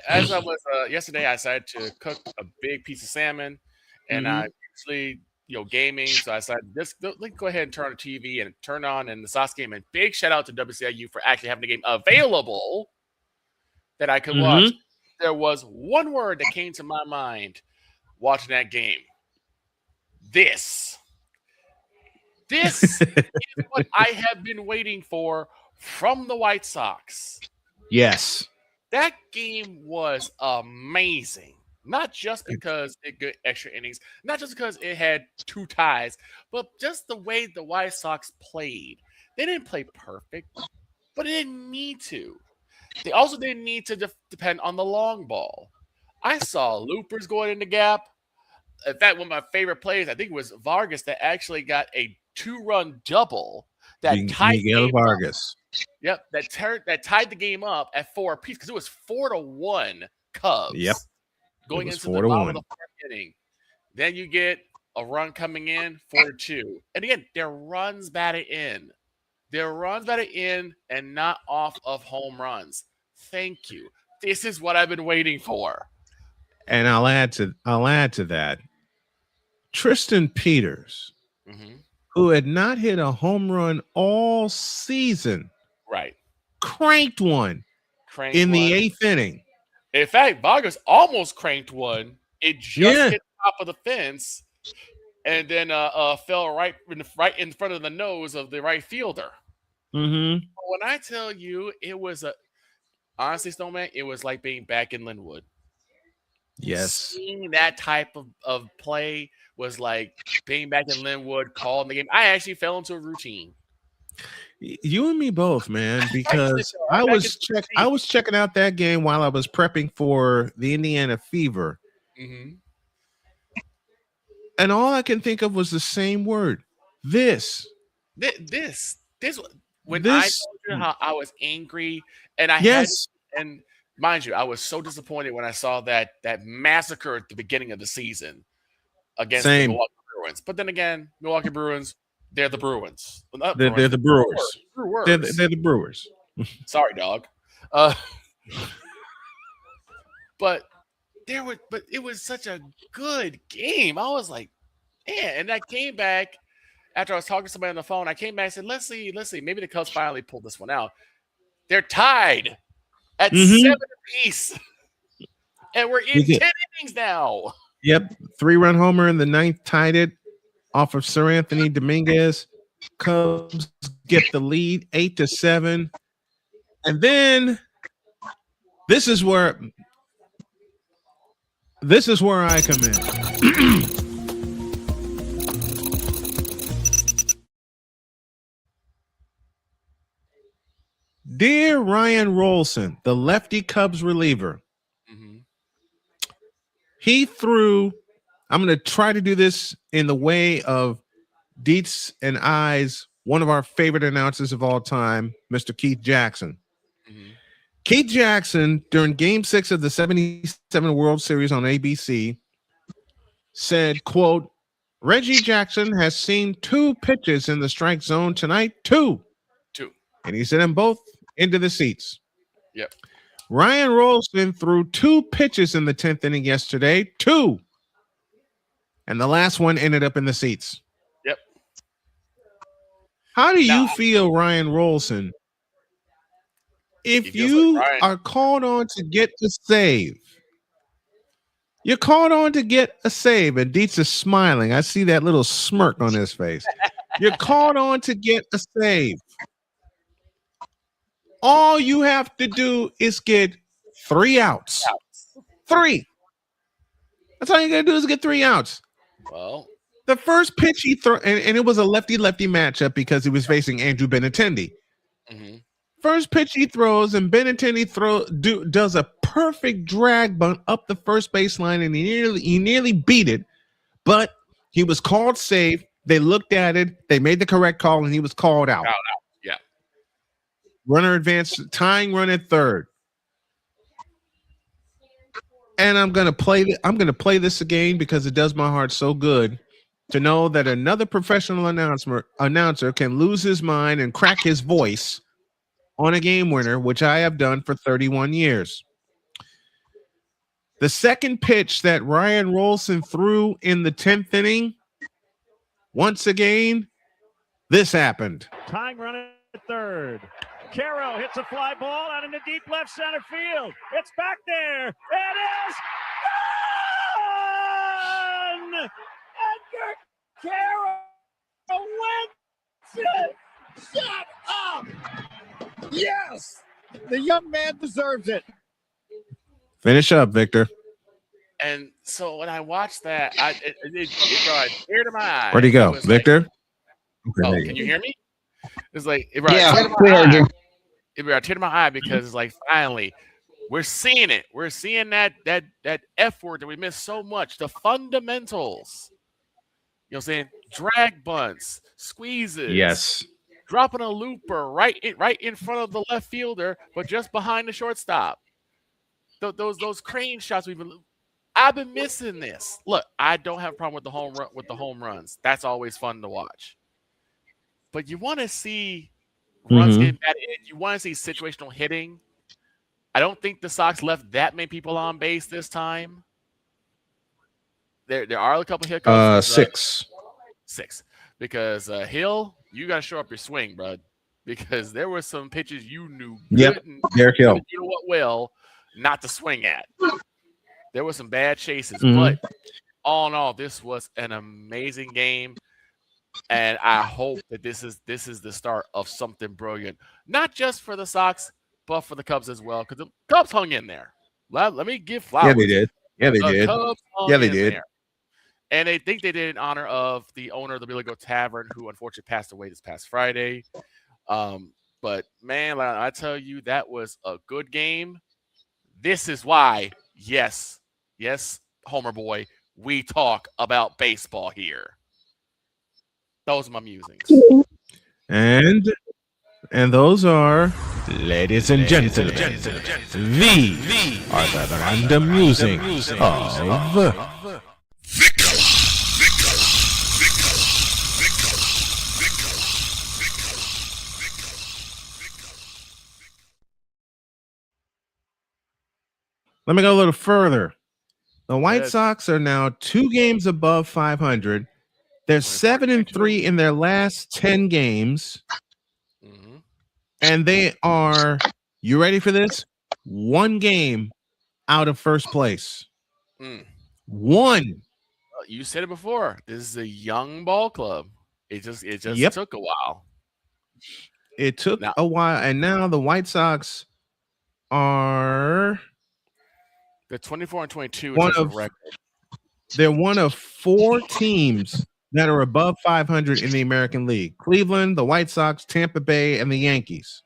as I was yesterday, I decided to cook a big piece of salmon, and I usually, gaming. So I decided let's go ahead and turn on the TV and turn on in the Sox game. And big shout out to WCIU for actually having the game available that I could watch. there was one word that came to my mind watching that game. This is what I have been waiting for from the White Sox. Yes. That game was amazing. Not just because it got extra innings, not just because it had 2 ties, but just the way the White Sox played. They didn't play perfect, but they didn't need to. They also didn't need to depend on the long ball. I saw loopers going in the gap. In fact, one of my favorite plays, I think, was Vargas that actually got a 2-run double that tied the game Vargas. Up. Yep, that tied the game up at 4 apiece because it was 4-1 Cubs. Yep. Going into the bottom of the 4th inning. Then you get a run coming in, 4-2. And again, their runs batted in. Their runs batted in and not off of home runs. Thank you. This is what I've been waiting for. And I'll add to that. Tristan Peters, who had not hit a home run all season, right, cranked one in the 8th inning. In fact, Vargas almost cranked one. It just hit the top of the fence, and then fell right in front of the nose of the right fielder. Mm-hmm. When I tell you, it was honestly, Snowman, it was like being back in Linwood. Yes. Seeing that type of play was like being back in Linwood, calling the game. I actually fell into a routine. You and me both, man, because I was checking out that game while I was prepping for the Indiana Fever. Mm-hmm. And all I can think of was the same word. This. When I told you how I was angry and I had, and mind you, I was so disappointed when I saw that massacre at the beginning of the season against the Milwaukee Bruins. But then again, Milwaukee Bruins, they're the Bruins. They're the Brewers. They're the Brewers. Sorry, dog. But it was such a good game. I was like, man, and I came back after I was talking to somebody on the phone. I came back and said, let's see. Maybe the Cubs finally pulled this one out. They're tied at 7 apiece. And we're in 10 innings now. Yep. 3-run homer in the 9th tied it off of Sir Anthony Dominguez. Cubs get the lead 8-7. And then this is where I come in. Dear Ryan Rolson, the lefty Cubs reliever, he threw, I'm going to try to do this in the way of Dietz and I's, one of our favorite announcers of all time, Mr. Keith Jackson. Keith Jackson, during Game 6 of the 77 World Series on ABC, said, quote, Reggie Jackson has seen 2 pitches in the strike zone tonight. 2. And he sent them both into the seats. Yep. Ryan Rolston threw 2 pitches in the 10th inning yesterday. 2. And the last one ended up in the seats. Yep. How do you feel, Ryan Rolson, if you are called on to get a save? You're called on to get a save, and Dietz is smiling. I see that little smirk on his face. You're called on to get a save. All you have to do is get 3 outs. 3. That's all you got to do is get 3 outs. Well, the first pitch he threw, and it was a lefty-lefty matchup because he was facing Andrew Benintendi. First pitch he throws, and Benintendi does a perfect drag bunt up the first baseline, and he nearly beat it, but he was called safe. They looked at it, they made the correct call, and he was called out. Yeah. Runner advanced, tying run at 3rd. And I'm gonna play this again because it does my heart so good to know that another professional announcer can lose his mind and crack his voice on a game winner, which I have done for 31 years. The second pitch that Ryan Rolson threw in the 10th inning, once again, this happened. Tying run at 3rd. Caro hits a fly ball out into deep left center field. It's back there. It is gone! Edgar Caro wins it! Shut up! Yes! The young man deserves it. Finish up, Victor. And so when I watched that, it brought a tear to my eye. Where'd he go, Victor? Like, can you hear me? It's like it Yeah, brought a tear to we my heard eye. you. It brought a tear to my eye because it's like finally we're seeing it. We're seeing that F word that we miss so much. The fundamentals. You know what I'm saying? Drag bunts, squeezes. Yes. Dropping a looper right in front of the left fielder, but just behind the shortstop. Those crane shots I've been missing this. Look, I don't have a problem with the home runs. That's always fun to watch. But you want to see runs getting batted in. You want to see situational hitting. I don't think the Sox left that many people on base this time. There are a couple hiccups. 6. 6. Because Hill, you got to show up your swing, bud. Because there were some pitches you knew good and Derek Hill. you know what will not to swing at. There were some bad chases, but all in all, this was an amazing game. And I hope that this is the start of something brilliant, not just for the Sox, but for the Cubs as well. Because the Cubs hung in there. Let me give flowers. Yeah, they did. Yeah, they did. Cubs hung Yeah, they in did. there. And they think they did in honor of the owner of the Billy Goat Tavern, who unfortunately passed away this past Friday. But man, I tell you, that was a good game. This is why, yes, Homer boy, we talk about baseball here. Those are my musings. And those are, ladies and gentlemen, the random musings of Let me go a little further. The White Sox are now 2 games above 500. They're 7-3 in their last 10 games. And they are, you ready for this? 1 game out of first place. 1. You said it before. This is a young ball club. It just took a while. It took a while, and now the White Sox are the 24-22 in terms of record. They're one of 4 teams that are above 500 in the American League. Cleveland, the White Sox, Tampa Bay, and the Yankees.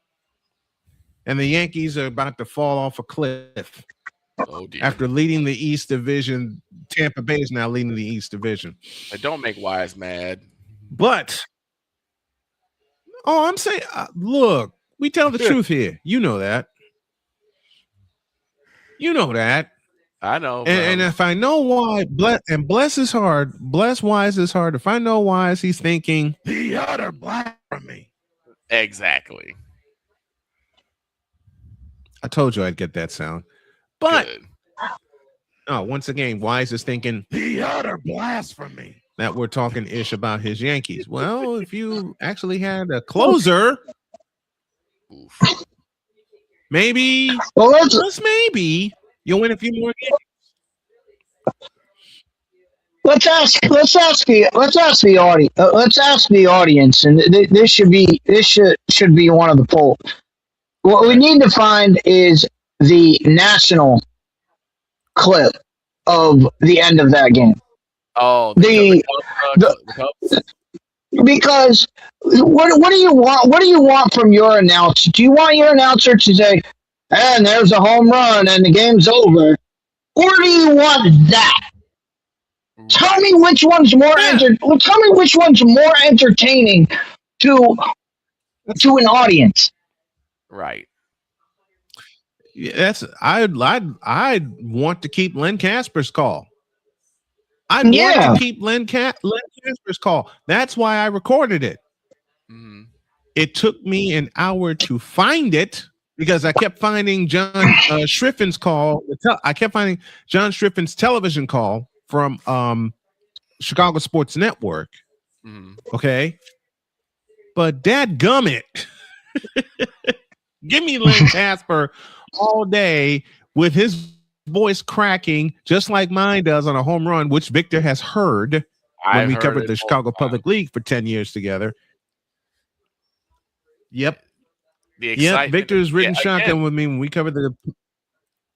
And the Yankees are about to fall off a cliff. Oh, dear. After leading the East Division, Tampa Bay is now leading the East Division. Don't make Wise mad. But, I'm saying, look, we tell the truth here. You know that. You know that. I know. And if I know why, bless is hard. Bless Wise is hard. If I know Wise, he's thinking, the utter blasphemy. Exactly. I told you I'd get that sound. But once again, Wise is thinking the utter blasphemy that we're talking ish about his Yankees. Well, if you actually had a closer, maybe, maybe you'll win a few more games. Let's ask the audience. Let's ask the audience, and this should be one of the polls. What we need to find is the national clip of the end of that game. Oh, the Cubs? Because what do you want? What do you want from your announcer? Do you want your announcer to say, "And there's a home run and the game's over," or do you want that? Tell me which one's more Tell me which one's more entertaining to an audience. Right. Yes, I'd want to keep Len Casper's call. I'd want to keep Len Casper's call. That's why I recorded it. It took me an hour to find it because I kept finding John Schriffin's call. I kept finding John Schriffin's television call from Chicago Sports Network. Okay. But dadgummit. Give me Len Casper all day with his voice cracking just like mine does on a home run, which Victor has heard when we covered the Chicago Public League for 10 years together. Yep. The excitement. Yep. Victor's ridden shotgun with me when we covered the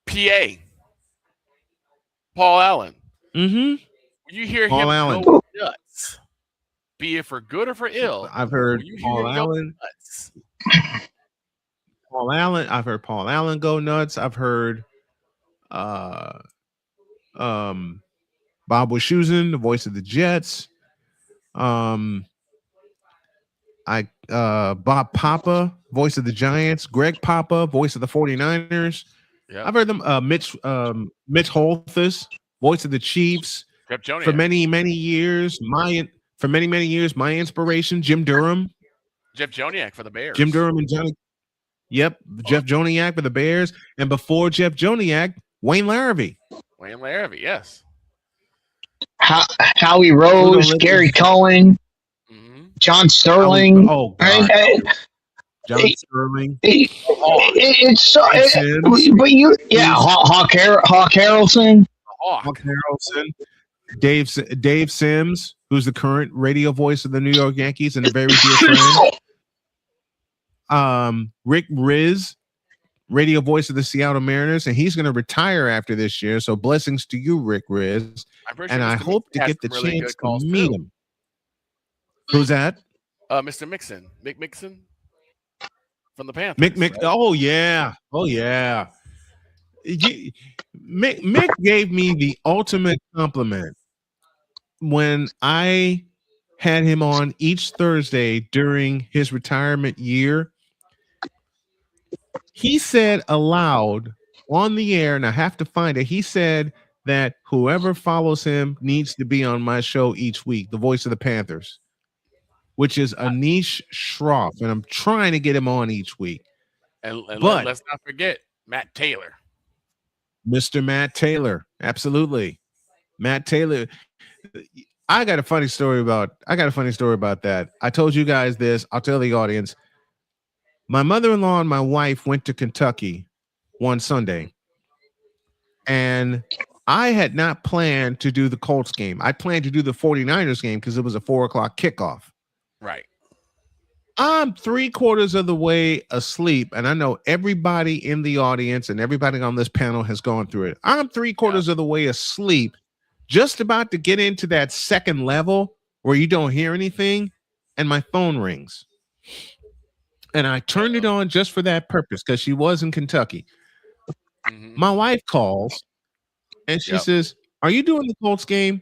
PA. Paul Allen. Mm-hmm. You hear Paul him Allen. go nuts, be it for good or for ill. I've heard You hear Paul him go Allen. nuts. Paul Allen. I've heard Paul Allen go nuts. I've heard Bob Wischusen, the voice of the Jets. Bob Papa, voice of the Giants. Greg Papa, voice of the 49ers. Yep. I've heard them. Mitch Holthus, voice of the Chiefs. Jeff Joniak. For many years, my inspiration, Jim Durham. Jeff Joniak for the Bears. Jim Durham and Johnny. Yep, Jeff Joniak for the Bears, and before Jeff Joniak, Wayne Larrabee. Wayne Larrabee, yes. Howie Rose, Gary Cohen, John Sterling. Oh, God. John Sterling. It's so. But you, Hawk Harrelson. Hawk Harrelson. Dave Sims, who's the current radio voice of the New York Yankees and a very dear friend. Rick Riz, radio voice of the Seattle Mariners, and he's going to retire after this year. So blessings to you, Rick Riz. And I hope to get the chance to meet him. Who's that? Mr. Mixon. Mick Mixon from the Panthers. Mick. Right? Oh yeah. Mick gave me the ultimate compliment when I had him on each Thursday during his retirement year. He said aloud on the air, and I have to find it. He said that whoever follows him needs to be on my show each week, the voice of the Panthers, which is Anish Shroff, and I'm trying to get him on each week. And but let's not forget Matt Taylor. Mr. Matt Taylor. Absolutely. Matt Taylor. I got a funny story about that. I told you guys this. I'll tell the audience. My mother-in-law and my wife went to Kentucky one Sunday, and I had not planned to do the Colts game. I planned to do the 49ers game because it was a 4:00 kickoff. Right. I'm 3/4 of the way asleep, and I know everybody in the audience and everybody on this panel has gone through it. I'm 3/4 of the way asleep, just about to get into that second level where you don't hear anything, and my phone rings. And I turned it on just for that purpose because she was in Kentucky. My wife calls, and she says, "Are you doing the Colts game?"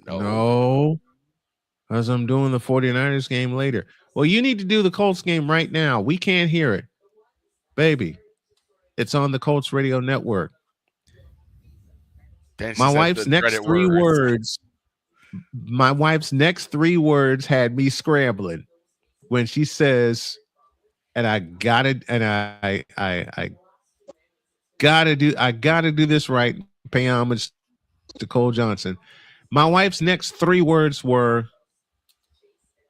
No, because I'm doing the 49ers game later. Well, you need to do the Colts game right now. We can't hear it. Baby, it's on the Colts radio network. My wife's next three words had me scrambling when she says, and I gotta do this right. Pay homage to Cole Johnson. My wife's next three words were,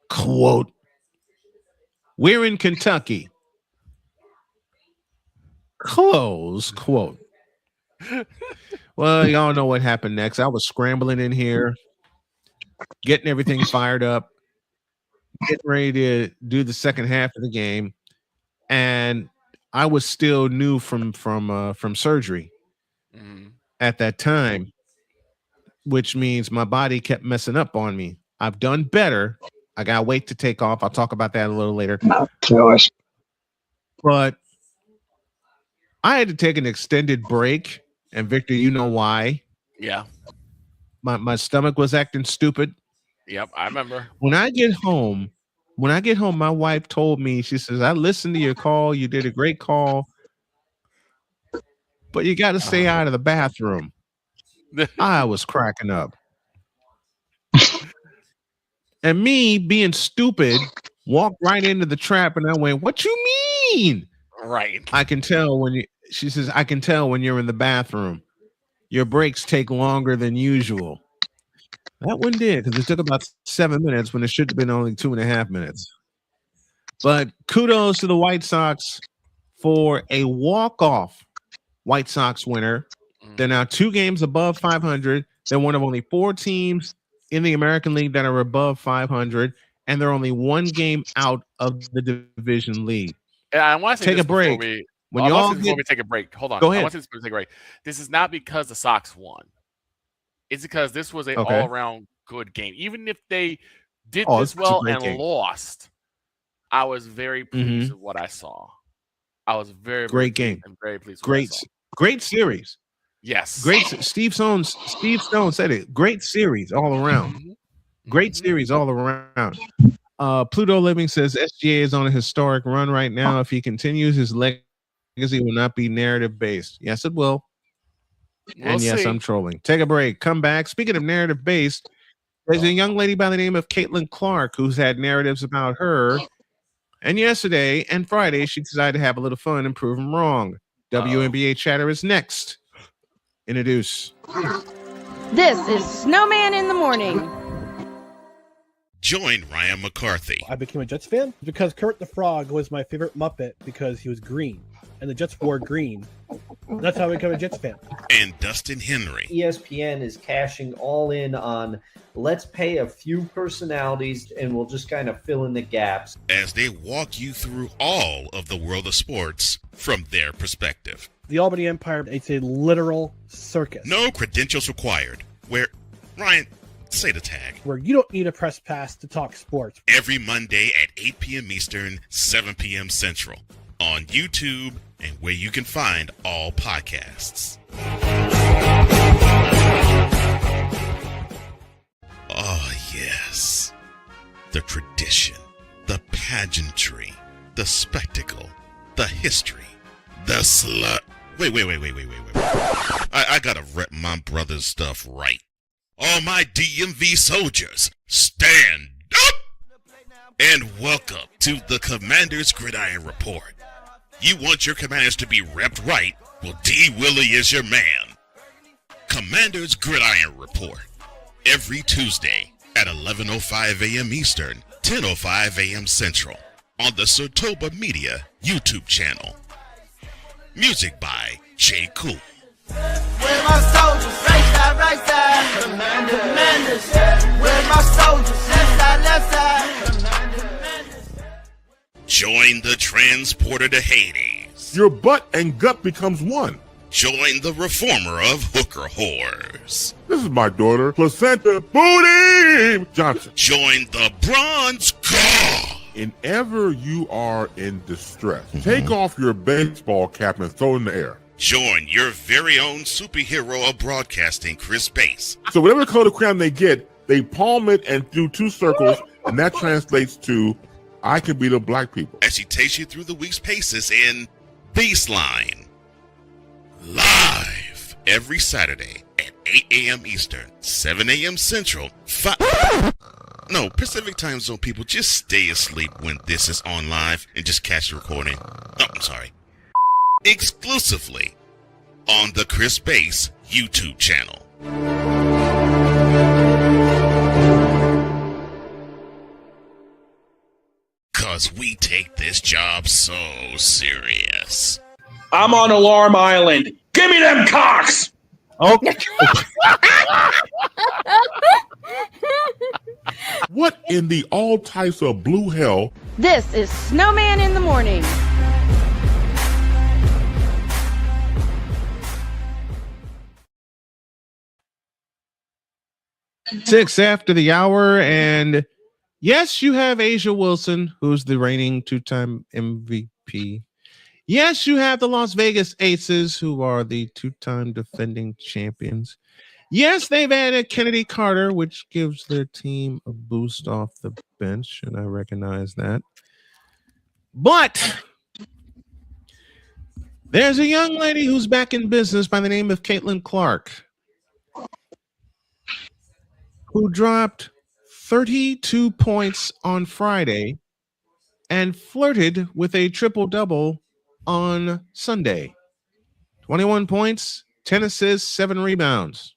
quote, "We're in Kentucky." Close quote. Well, y'all know what happened next. I was scrambling in here, getting everything fired up, getting ready to do the second half of the game, and I was still new from surgery at that time, which means my body kept messing up on me. I've done better. I got weight to take off. I'll talk about that a little later. But I had to take an extended break, and Victor, you know why? Yeah. My stomach was acting stupid. Yep, I remember. When I get home, my wife told me, she says, "I listened to your call. You did a great call, but you got to stay out of the bathroom." I was cracking up. And me being stupid, walked right into the trap, and I went, "What you mean?" Right. I can tell she says, "I can tell when you're in the bathroom. Your breaks take longer than usual." That one did, because it took about 7 minutes when it should have been only 2.5 minutes. But kudos to the White Sox for a walk-off White Sox winner. They're now 2 games above 500. They're one of only 4 teams in the American League that are above 500, and they're only 1 game out of the division lead. And I want to say take a break. Before we take a break, hold on. Go ahead. I want to say this before we take a break. This is not because the Sox won. It's because this was an all-around good game. Even if they did this well and lost, I was very pleased with what I saw. I was very game. I'm very pleased. Great series. Yes. Great. Steve Stone said it. Great series all around. Great series all around. Pluto Living says SGA is on a historic run right now. If he continues, his legacy will not be narrative based. Yes, it will. And yes, I'm trolling. Take a break. Come back. Speaking of narrative based, there's a young lady by the name of Caitlin Clark who's had narratives about her. And yesterday and Friday, she decided to have a little fun and prove them wrong. WNBA chatter is next. Introduce. This is Snowman in the Morning. Join Ryan McCarthy. I became a Jets fan because Kurt the Frog was my favorite Muppet because he was green, and the Jets wore green. That's how I became a Jets fan. And Dustin Henry. ESPN is cashing all in on let's pay a few personalities and we'll just kind of fill in the gaps. As they walk you through all of the world of sports from their perspective. The Albany Empire, it's a literal circus. No credentials required. Where, Ryan, say the tag. Where you don't need a press pass to talk sports. Every Monday at 8 p.m. Eastern, 7 p.m. Central. On YouTube and where you can find all podcasts. Oh, yes. The tradition, the pageantry, the spectacle, the history, the slut. Wait. I gotta rep my brother's stuff right. All my DMV soldiers, stand up! And welcome to the Commander's Gridiron Report. You want your commanders to be repped right? Well, D. Willie is your man. Commander's Gridiron Report. Every Tuesday at 11:05 a.m. Eastern, 10:05 a.m. Central. On the Sotoba Media YouTube channel. Music by J. Cool. Where my soldiers? Right side. Commanders. Where my soldiers? Left side. Join the transporter to Hades. Your butt and gut becomes one. Join the reformer of hooker whores. This is my daughter, Placenta Booty Johnson. Join the bronze god. Whenever you are in distress, take off your baseball cap and throw it in the air. Join your very own superhero of broadcasting, Chris Bass. So whatever color crayon they get, they palm it and do 2 circles, and that translates to, I can beat up black people. As she takes you through the week's paces in Baseline. Live every Saturday at 8 a.m. Eastern, 7 a.m. Central, Pacific Time Zone people, just stay asleep when this is on live and just catch the recording. Oh, I'm sorry. Exclusively on the Chris Bass YouTube channel. Cause we take this job so serious. I'm on Alarm Island. Give me them cocks! Okay. What in the all types of blue hell? This is Snowman in the Morning. Six after the hour, and yes, you have Asia Wilson, who's the reigning 2-time MVP. Yes, you have the Las Vegas Aces, who are the 2-time defending champions. Yes, they've added Kennedy Carter, which gives their team a boost off the bench, and I recognize that. But there's a young lady who's back in business by the name of Caitlin Clark, who dropped 32 points on Friday and flirted with a triple-double on Sunday. 21 points, 10 assists, 7 rebounds.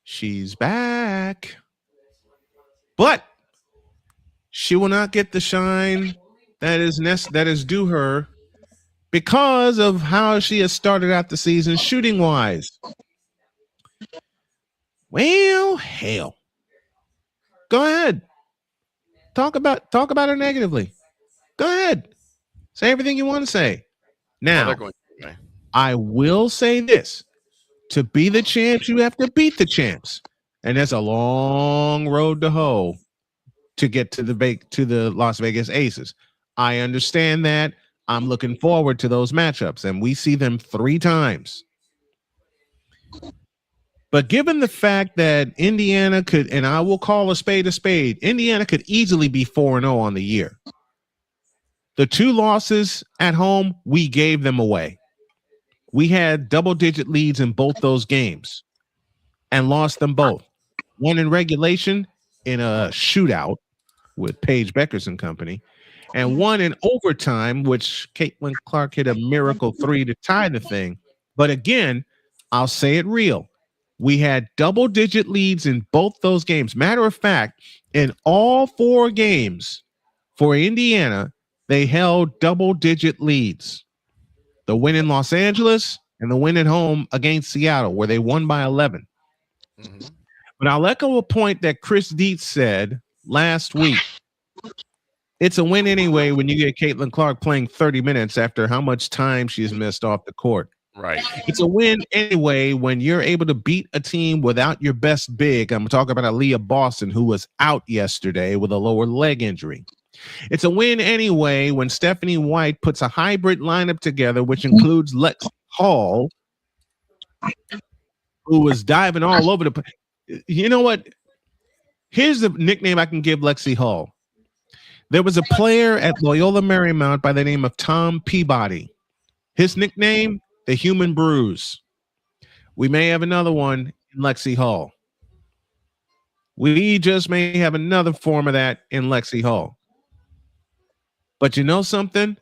She's back. But she will not get the shine that is due her because of how she has started out the season shooting wise. Well, hell. Go ahead. Talk about her negatively. Go ahead. Say everything you want to say. Now, I will say this. To be the champs, you have to beat the champs. And that's a long road to hoe to get to the Las Vegas Aces. I understand that. I'm looking forward to those matchups, and we see them 3 times. But given the fact that Indiana could, and I will call a spade, Indiana could easily be 4-0 on the year. The 2 losses at home, we gave them away. We had double-digit leads in both those games and lost them both. One in regulation in a shootout with Paige Beckers and company, and one in overtime, which Caitlin Clark hit a miracle 3 to tie the thing. But again, I'll say it real. We had double-digit leads in both those games. Matter of fact, in all 4 games for Indiana, they held double-digit leads. The win in Los Angeles and the win at home against Seattle, where they won by 11. Mm-hmm. But I'll echo a point that Chris Dietz said last week. It's a win anyway when you get Caitlin Clark playing 30 minutes after how much time she's missed off the court. Right. It's a win anyway when you're able to beat a team without your best big. I'm talking about Aaliyah Boston, who was out yesterday with a lower leg injury. It's a win anyway when Stephanie White puts a hybrid lineup together, which includes Lex Hall, who was diving all over the place. You know what? Here's the nickname I can give Lexi Hall. There was a player at Loyola Marymount by the name of Tom Peabody. His nickname, the Human Bruise. We may have another one in Lexi Hall. We just may have another form of that in Lexi Hall. But you know something?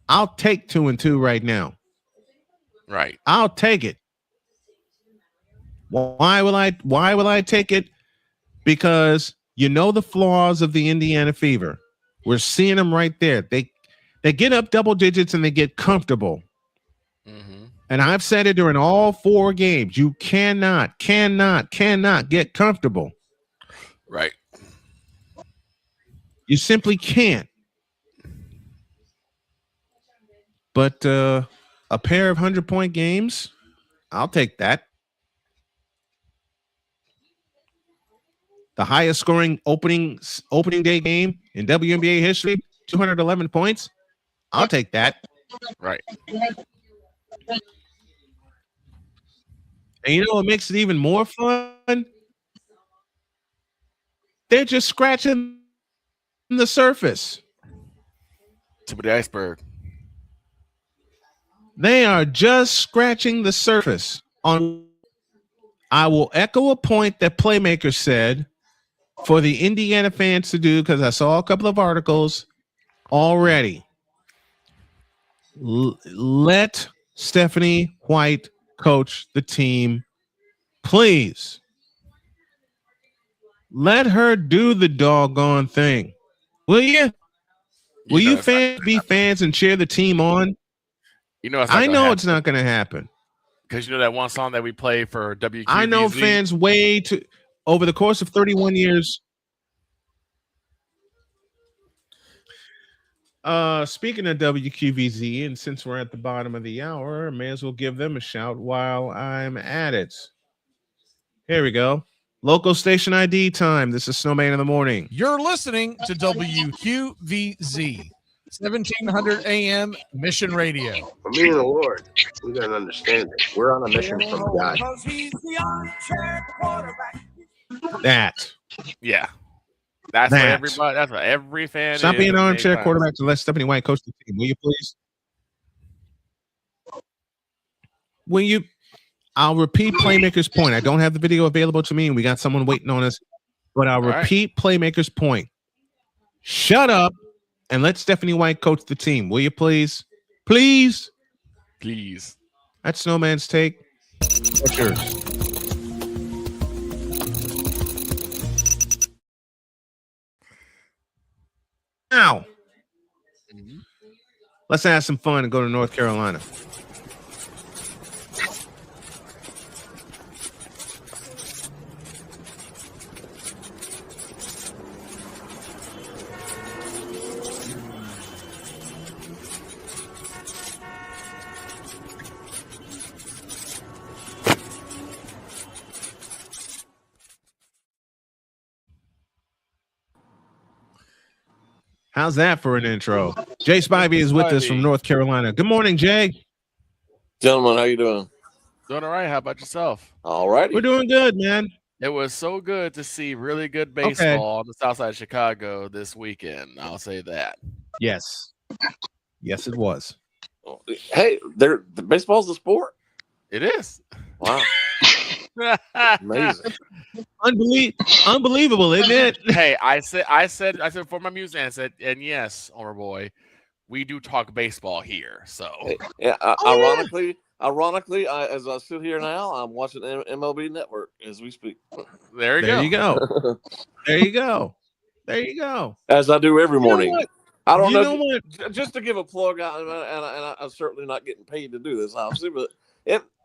I'll take 2-2 right now. Right. I'll take it. Why will I take it? Because you know the flaws of the Indiana Fever. We're seeing them right there. They get up double digits and they get comfortable. Mm-hmm. And I've said it during all 4 games. You cannot get comfortable. Right. You simply can't. But a pair of 100-point games, I'll take that. The highest scoring opening day game in WNBA history, 211 points. I'll take that. Right. And you know what makes it even more fun? They're just scratching the surface. Tip of the iceberg. They are just scratching the surface. I will echo a point that Playmaker said for the Indiana fans to do, because I saw a couple of articles already. Let Stephanie White coach the team, please. Let her do the doggone thing. Will you? Will you fans be fans and cheer the team on? You know, I know it's not going to happen. Because you know that one song that we play for WQVZ? I know fans over the course of 31 years. Speaking of WQVZ, and since we're at the bottom of the hour, I may as well give them a shout while I'm at it. Here we go. Local station ID time. This is Snowman in the Morning. You're listening to WQVZ, 1700 AM Mission Radio. For me and the Lord, we got to understand it. We're on a mission from God. That. Yeah. That's what everybody. That's what every fan. Stop being an armchair quarterback and let Stephanie White coach the team. Will you please? Will you? I'll repeat Playmaker's point. I don't have the video available to me, and we got someone waiting on us. But I'll repeat Playmaker's point. Shut up and let Stephanie White coach the team. Will you please? Please. Please. That's Snowman's take. What's yours? Now, Let's have some fun and go to North Carolina. How's that for an intro? Jay Spivey is with us from North Carolina. Good morning, Jay. Gentlemen, how you doing? Doing all right. How about yourself? All righty. We're doing good, man. It was so good to see really good baseball on the south side of Chicago this weekend. I'll say that. Yes. Yes, it was. Hey, the baseball's the sport. It is. Wow. Amazing. Unbelievable, isn't it? Hey, I said for my music, I said, and yes, Homer boy, we do talk baseball here. So yeah, ironically, as I sit here now, I'm watching MLB Network as we speak. There you go. There you go. There you go. As I do every morning. I don't know. What? Just to give a plug out, and I'm certainly not getting paid to do this, obviously, but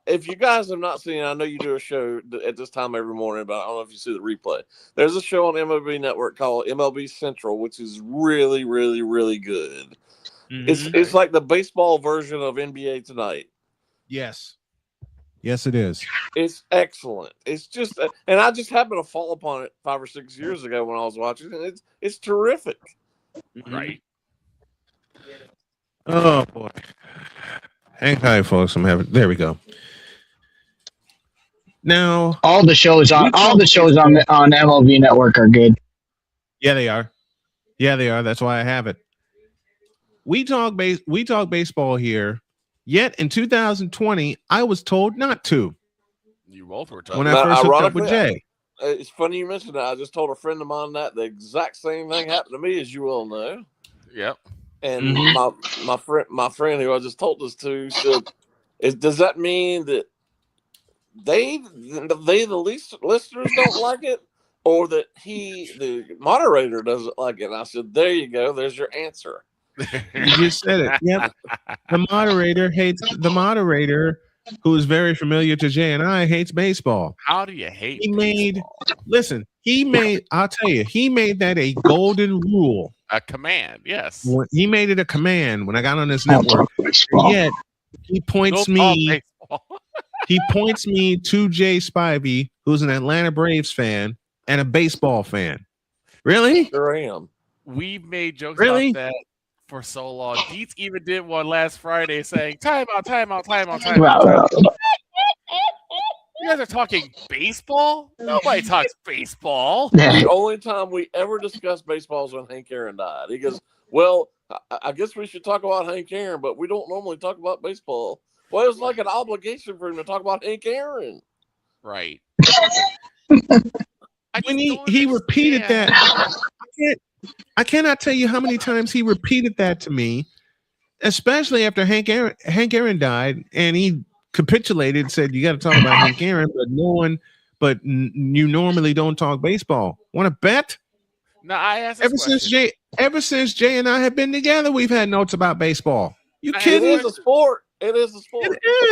if you guys have not seen, I know you do a show at this time every morning, but I don't know if you see the replay. There's a show on MLB Network called MLB Central, which is really, really, really good. Mm-hmm. It's like the baseball version of NBA Tonight. Yes. Yes, it is. It's excellent. It's just, and I just happened to fall upon it 5 or 6 years ago when I was watching it. It's terrific. Right. Oh boy. Hang tight, folks. There we go. Now all the shows on MLB Network are good. Yeah, they are. That's why I have it. We talk baseball here. Yet in 2020, I was told not to. You both were told. When I first hooked up with Jay. It's funny you mentioned that. I just told a friend of mine that the exact same thing happened to me, as you all know. Yep. And my friend who I just told this to said, "Does that mean that the listeners don't like it, or that the moderator doesn't like it?" And I said, "There you go. There's your answer." You just said it. Yep. The moderator, who is very familiar to Jay and I, hates baseball. How do you hate? He made that a golden rule. A command, yes. He made it a command when I got on this network. Yet he points me. He points me to Jay Spivey, who's an Atlanta Braves fan and a baseball fan. Really? Sure am. We've made jokes about that for so long. Dietz even did one last Friday saying, time out. You guys are talking baseball? Nobody talks baseball. The only time we ever discussed baseball is when Hank Aaron died. He goes, well, I guess we should talk about Hank Aaron, but we don't normally talk about baseball. Well, it was like an obligation for him to talk about Hank Aaron. Right. When he repeated that, I cannot tell you how many times he repeated that to me, especially after Hank Aaron died, and he capitulated and said, "You got to talk about Hank Aaron, but you normally don't talk baseball. Want to bet?" No, I asked ever since Jay and I have been together, we've had notes about baseball. You kidding? It is a sport. It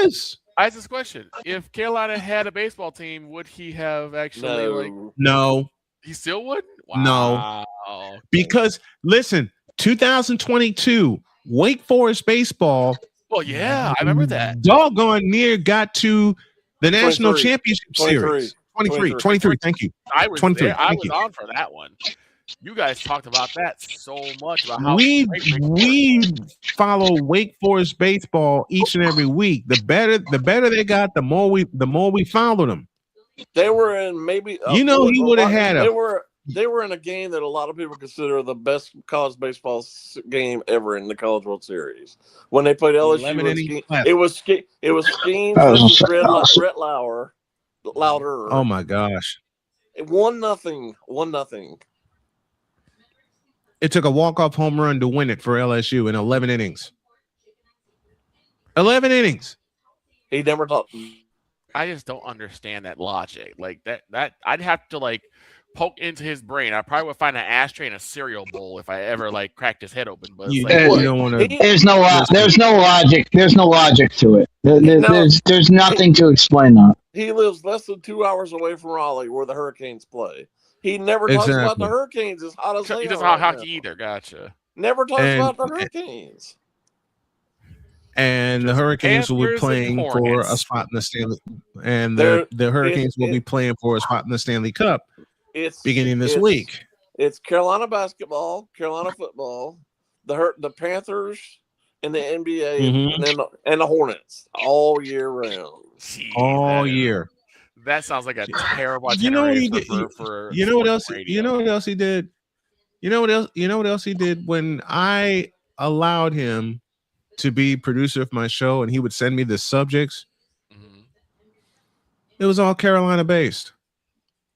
is. I asked this question: if Carolina had a baseball team, would he have actually No. He still wouldn't? Wow. No. Because listen, 2022, Wake Forest baseball. Well, yeah, I remember that. Doggone near got to the national championship series. 23. Thank you. I was 23. there. I was on for that one. You guys talked about that so much about how we follow Wake Forest baseball each and every week. The better they got, the more we followed them. They were in maybe he would have had they were in a game that a lot of people consider the best college baseball game ever in the College World Series. When they played LSU, it was Skeens versus Brett Louder. Oh my gosh! 1-0. It took a walk-off home run to win it for LSU in 11 innings. 11 innings. He never talked. I just don't understand that logic. Like that I'd have to poke into his brain. I probably would find an ashtray and a cereal bowl if I ever like cracked his head open. But it's You, like, you what? don't want to. There's no logic. There's no logic to it. There's nothing to explain that. He lives less than 2 hours away from Raleigh, where the Hurricanes play. He never talks about the Exactly. Hurricanes as hot as they He are doesn't right hockey now. either. Gotcha. Never talks And- about the Hurricanes. And the Hurricanes will be Panthers playing and for a Hornets. spot in the Stanley. And They're- the Hurricanes will be it- playing for a spot in the Stanley Cup It's beginning this it's- week. It's Carolina basketball, Carolina football, the Panthers, and the NBA, Mhm. and the Hornets all year round. All year. That sounds like a terrible You know what he itinerary did? for You know what sports else? radio. You know what else he did? You know what else he did when I allowed him to be producer of my show and he would send me the subjects. Mm-hmm. It was all Carolina based.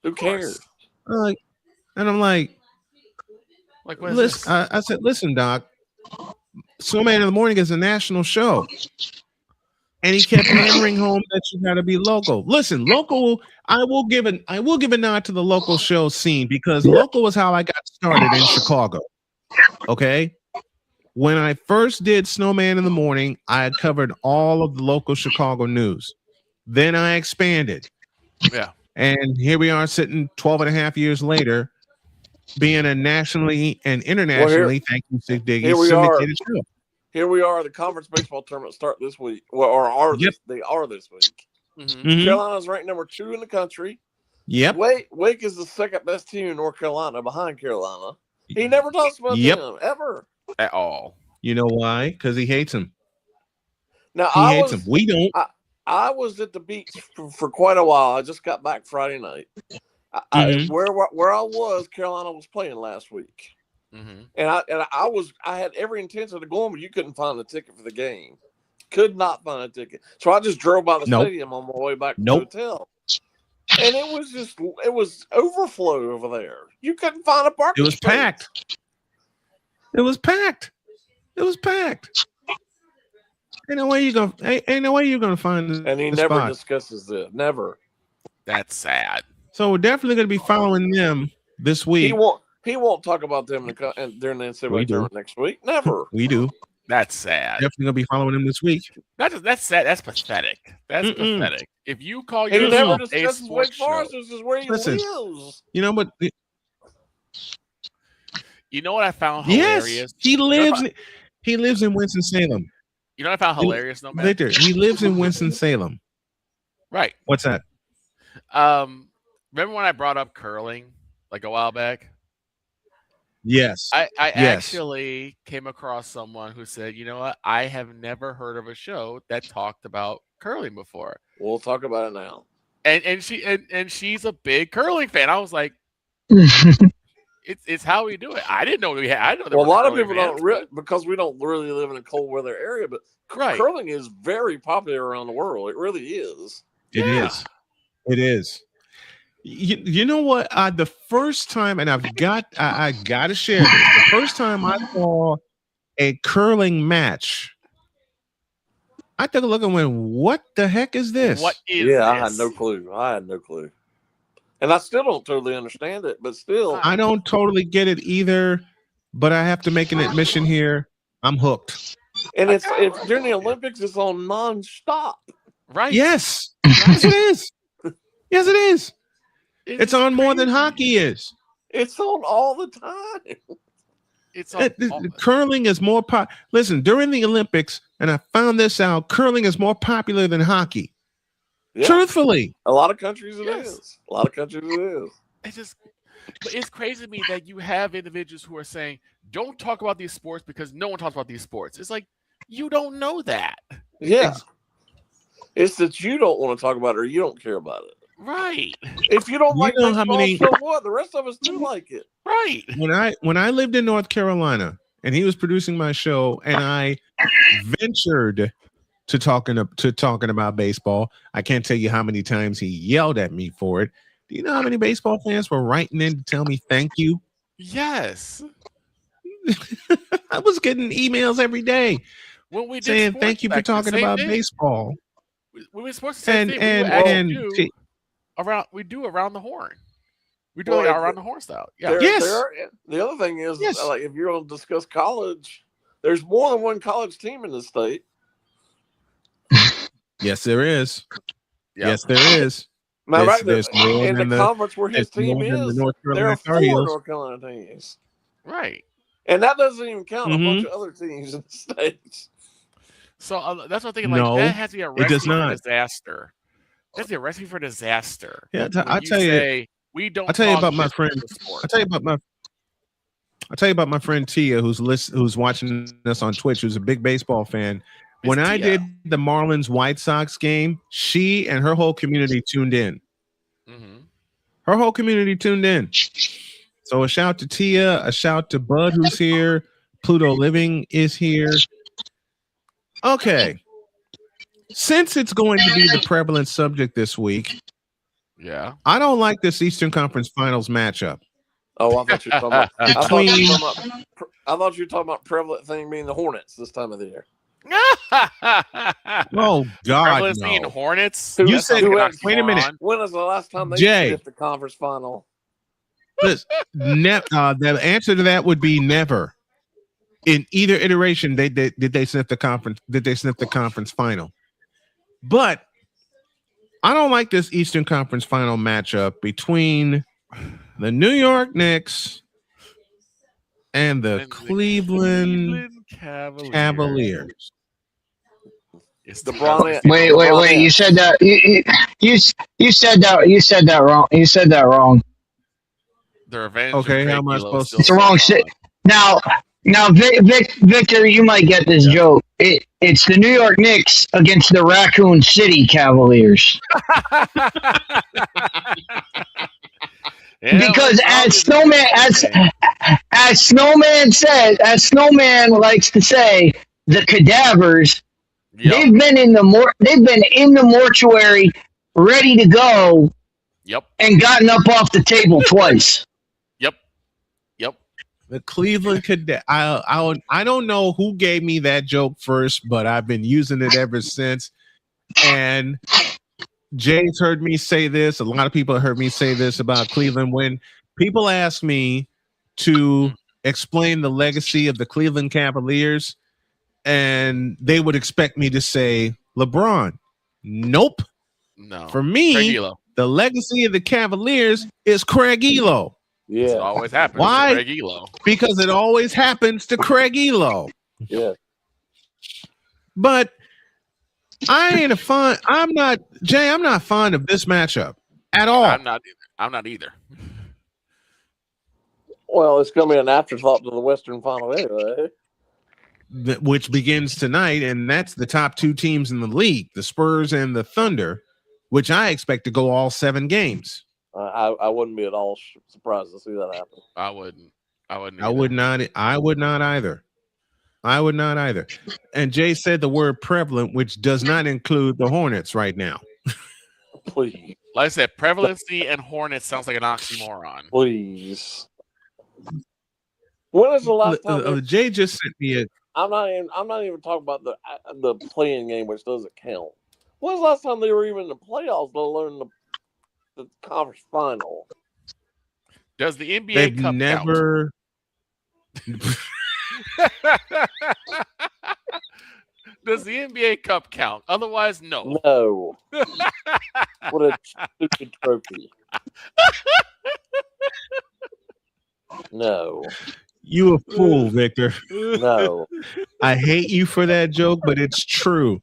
Who cares? And I'm like, Like, what is listen, I said, listen, Doc, Snowman in the Morning is a national show. And he kept hammering home that you gotta be local. Listen, local, I will give a nod to the local show scene because local was how I got started in Chicago. Okay. When I first did Snowman in the Morning, I had covered all of the local Chicago news. Then I expanded. Yeah. And here we are sitting 12 and a half years later, being a nationally and internationally, thank you, Sig Diggy, Here we are. syndicated show. Here we are. The conference baseball tournament start this week, they are this week. Mhm. Carolina's ranked number 2 in the country. Yep. Wake is the second best team in North Carolina behind Carolina. He never talks about them ever. At all. You know why? Because he hates him. Now He hates him. We don't. I was at the beach for quite a while. I just got back Friday night. Where I was, Carolina was playing last week, and I had every intention of going, but you couldn't find a ticket for the game. Could not find a ticket, so I just drove by the stadium on my way back to the hotel, and it was overflow over there. You couldn't find a parking. It was space. packed. It was packed. It was packed. Ain't no way you're gonna find this. And he never spot. discusses this. Never. That's sad. So we're definitely gonna be following them this week. He won't talk about them during the We NCAA do. tournament next week. Never. We do. That's sad. Definitely gonna be following them this week. That's sad. That's pathetic. That's pathetic. If you call He never yourself a discusses Wake sports show, Forest. This is where he Listen, lives. You know what? you know what I found Yes, hilarious? he lives in Winston-Salem. You know what I found hilarious, no man? Victor, he lives in Winston-Salem. Right. What's that? Remember when I brought up curling like a while back? Yes. I Yes. actually came across someone who said, you know what? I have never heard of a show that talked about curling before. We'll talk about it now. And she's a big curling fan. I was like, it's how we do it. I didn't know we had. I know there Well, a were lot of curling people fans, don't because we don't really live in a cold weather area, but curling is very popular around the world. It really is. It is. It is. You know what? The first time, and I got to share this. The first time I saw a curling match, I took a look and went, "What the heck is this?" What is Yeah, this? I had no clue. And I still don't totally understand it, but still. I don't totally get it either, but I have to make an admission here. I'm hooked. And it's during the Olympics, it's on nonstop. Right. Yes. Yes, it is. Yes, it is. It's on more than hockey is. It's on all the time. It's on Curling is more Listen, during the Olympics, and I found this out, curling is more popular than hockey. Yeah. Truthfully. A lot of countries it is. A lot of countries it is. But it's crazy to me that you have individuals who are saying, don't talk about these sports because no one talks about these sports. It's like, you don't know that. Yeah. It's that you don't want to talk about it or you don't care about it. Right. If you don't like know how baseball, many- so what? The rest of us do like it. Right. When I lived in North Carolina and he was producing my show and I ventured to talking about baseball, I can't tell you how many times he yelled at me for it. Do you know how many baseball fans were writing in to tell me thank you? Yes. I was getting emails every day When we did saying sports thank you for back then, talking same about thing. baseball. When we sports the same And thing. and We do around the horn. We do it around the horn style. Yeah. The other thing is, like, if you're going to discuss college, there's more than one college team in the state. Yes, there is. Yep. Yes, there is. Now, right there, There's more in the than conference where his team more than the is, North there Carolina are Tar 4 Heels. North Carolina teams. Right. And that doesn't even count a Mhm. bunch of other teams in the states. So that's what I'm thinking. Like, No, that has to be a it does recipe for not. disaster. That's a recipe for disaster. Yeah, When I'll tell you. say, we don't I'll tell you talk about my shit friend. about the sport. I'll tell you about my friend Tia, who's watching us on Twitch, who's a big baseball fan. When I did the Marlins White Sox game, she and her whole community tuned in. Mm-hmm. Her whole community tuned in. So a shout to Tia, a shout to Bud, who's here. Pluto Living is here. Okay. Since it's going to be the prevalent subject this week, yeah, I don't like this Eastern Conference Finals matchup. Oh, I thought you were talking about. I thought you were talking about prevalent thing being the Hornets this time of the year. Oh God, Prevalency in no. Hornets. You said, wait a minute. When was the last time they Jay. skipped the conference final? The answer to that would be never. In either iteration, did they sniff the conference? Did they sniff the conference final? But I don't like this Eastern Conference final matchup between the New York Knicks and the Cleveland Cavaliers. It's LeBron. Wait! You said that. You said that wrong. You said that wrong. The revenge. Okay, of how am I Craig supposed Elo to? It's the wrong shit. Now, Victor, you might get this joke. It's the New York Knicks against the Raccoon City Cavaliers. Because as Snowman likes to say, the cadavers, they've been in the mortuary, ready to go. Yep. And gotten up off the table twice. Yep. The Cleveland Cadet. I don't know who gave me that joke first, but I've been using it ever since. And Jay's heard me say this. A lot of people have heard me say this about Cleveland. When people ask me to explain the legacy of the Cleveland Cavaliers, and they would expect me to say LeBron. Nope. No. For me, the legacy of the Cavaliers is Craig Elo. Yeah. It always happens. Why? Craig Elo. Because it always happens to Craig Elo. Yeah. But I'm not fond of this matchup at all. I'm not either. Well, it's going to be an afterthought to the Western Final anyway. Which begins tonight, and that's the top two teams in the league, the Spurs and the Thunder, which I expect to go all 7 games. I wouldn't be at all surprised to see that happen. I wouldn't. I would not either. I would not either. And Jay said the word prevalent, which does not include the Hornets right now. Please. Like I said, prevalency and Hornets sounds like an oxymoron. Please. When is the last time? Jay just sent me a. I'm not even talking about the playing game, which doesn't count. When's the last time they were even in the playoffs, let alone the conference final? Does the NBA They've Cup never. Does the NBA Cup count? Otherwise, no. No. What a stupid trophy. No. You a fool, Victor. No. I hate you for that joke, but it's true.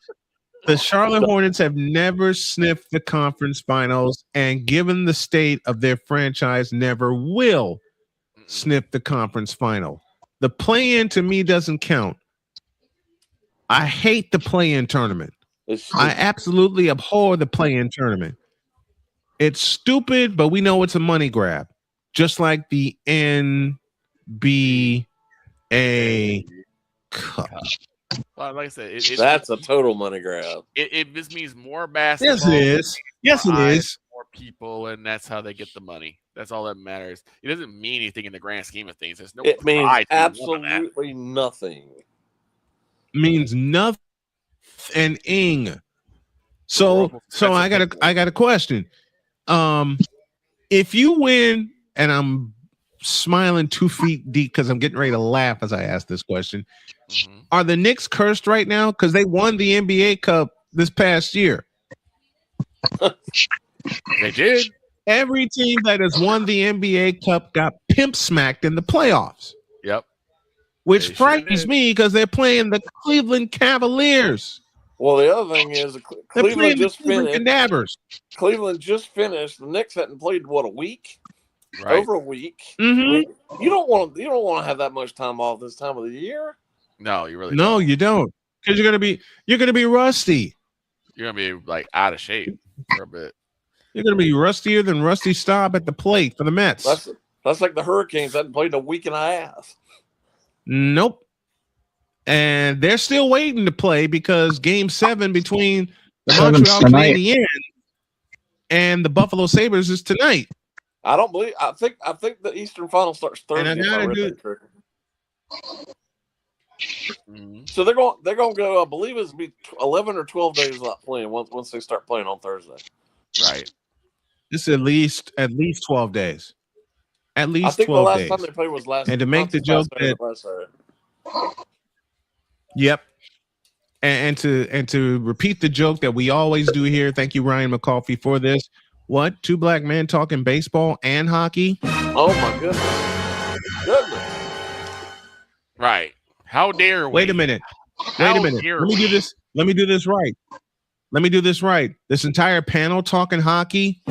The Charlotte Hornets have never sniffed the conference finals, and given the state of their franchise, never will sniff the conference final. The play-in to me doesn't count. I hate the play-in tournament. I absolutely abhor the play-in tournament. It's stupid, but we know it's a money grab. Just like the NBA Cup. Well, like I said, that's a total money grab. This means more basketball. Yes, it is. Yes, it is. More people, and that's how they get the money. That's all that matters. It doesn't mean anything in the grand scheme of things. There's no. It means absolutely nothing. Means nothing. So I got a question. If you win and I'm smiling 2 feet deep because I'm getting ready to laugh as I ask this question. Mm-hmm. Are the Knicks cursed right now? Because they won the NBA Cup this past year. They did. Every team that has won the NBA Cup got pimp smacked in the playoffs. Yep. Which They frightens sure me because they're playing the Cleveland Cavaliers. Well, the other thing is Cleveland just finished. Cadavers. Cleveland just finished. The Knicks hadn't played what, a week? Right. Over a week. Mm-hmm. I mean, you don't want to have that much time off this time of the year. No, you really No, don't. you don't. Because you're gonna be rusty. You're gonna be like out of shape for a bit. You're gonna be rustier than Rusty Staub at the plate for the Mets. That's like the Hurricanes hadn't played in a week and a half. Nope. And they're still waiting to play because Game 7 between the Montreal Canadiens and the Buffalo Sabres is tonight. I don't believe. I think the Eastern Final starts Thursday. And I gotta do. So they're going to go. I believe it's be 11 or 12 days without playing once they start playing on Thursday. Right. It's at least 12 days. At least I think 12 the last days. time they played was last. And to make the joke that. Yep. And to repeat the joke that we always do here. Thank you, Ryan McCoffey, for this. What? 2 black men talking baseball and hockey? Oh my goodness! Right. How dare we? Wait a minute. Let me do this. Let me do this right. Let me do this right. This entire panel talking hockey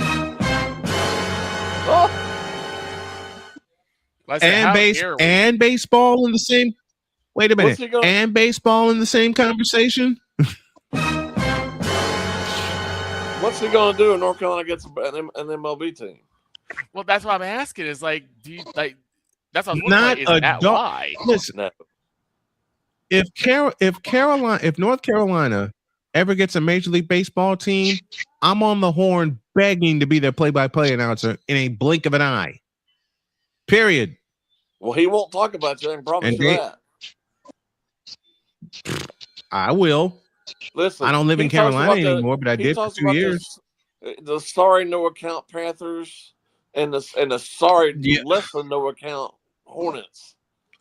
and baseball in the same. Wait a minute. And baseball in the same conversation. What's he going to do if North Carolina gets an MLB team? Well, that's what I'm asking. Is like, do you like? That's what I'm Not like, is that dog. why? Listen, No. if North Carolina ever gets a Major League Baseball team, I'm on the horn begging to be their play-by-play announcer in a blink of an eye. Period. Well, he won't talk about you. I can promise you that. I will. Listen, I don't live in Carolina anymore, but I did for 2 years. The sorry no account Panthers and the sorry less than no account Hornets.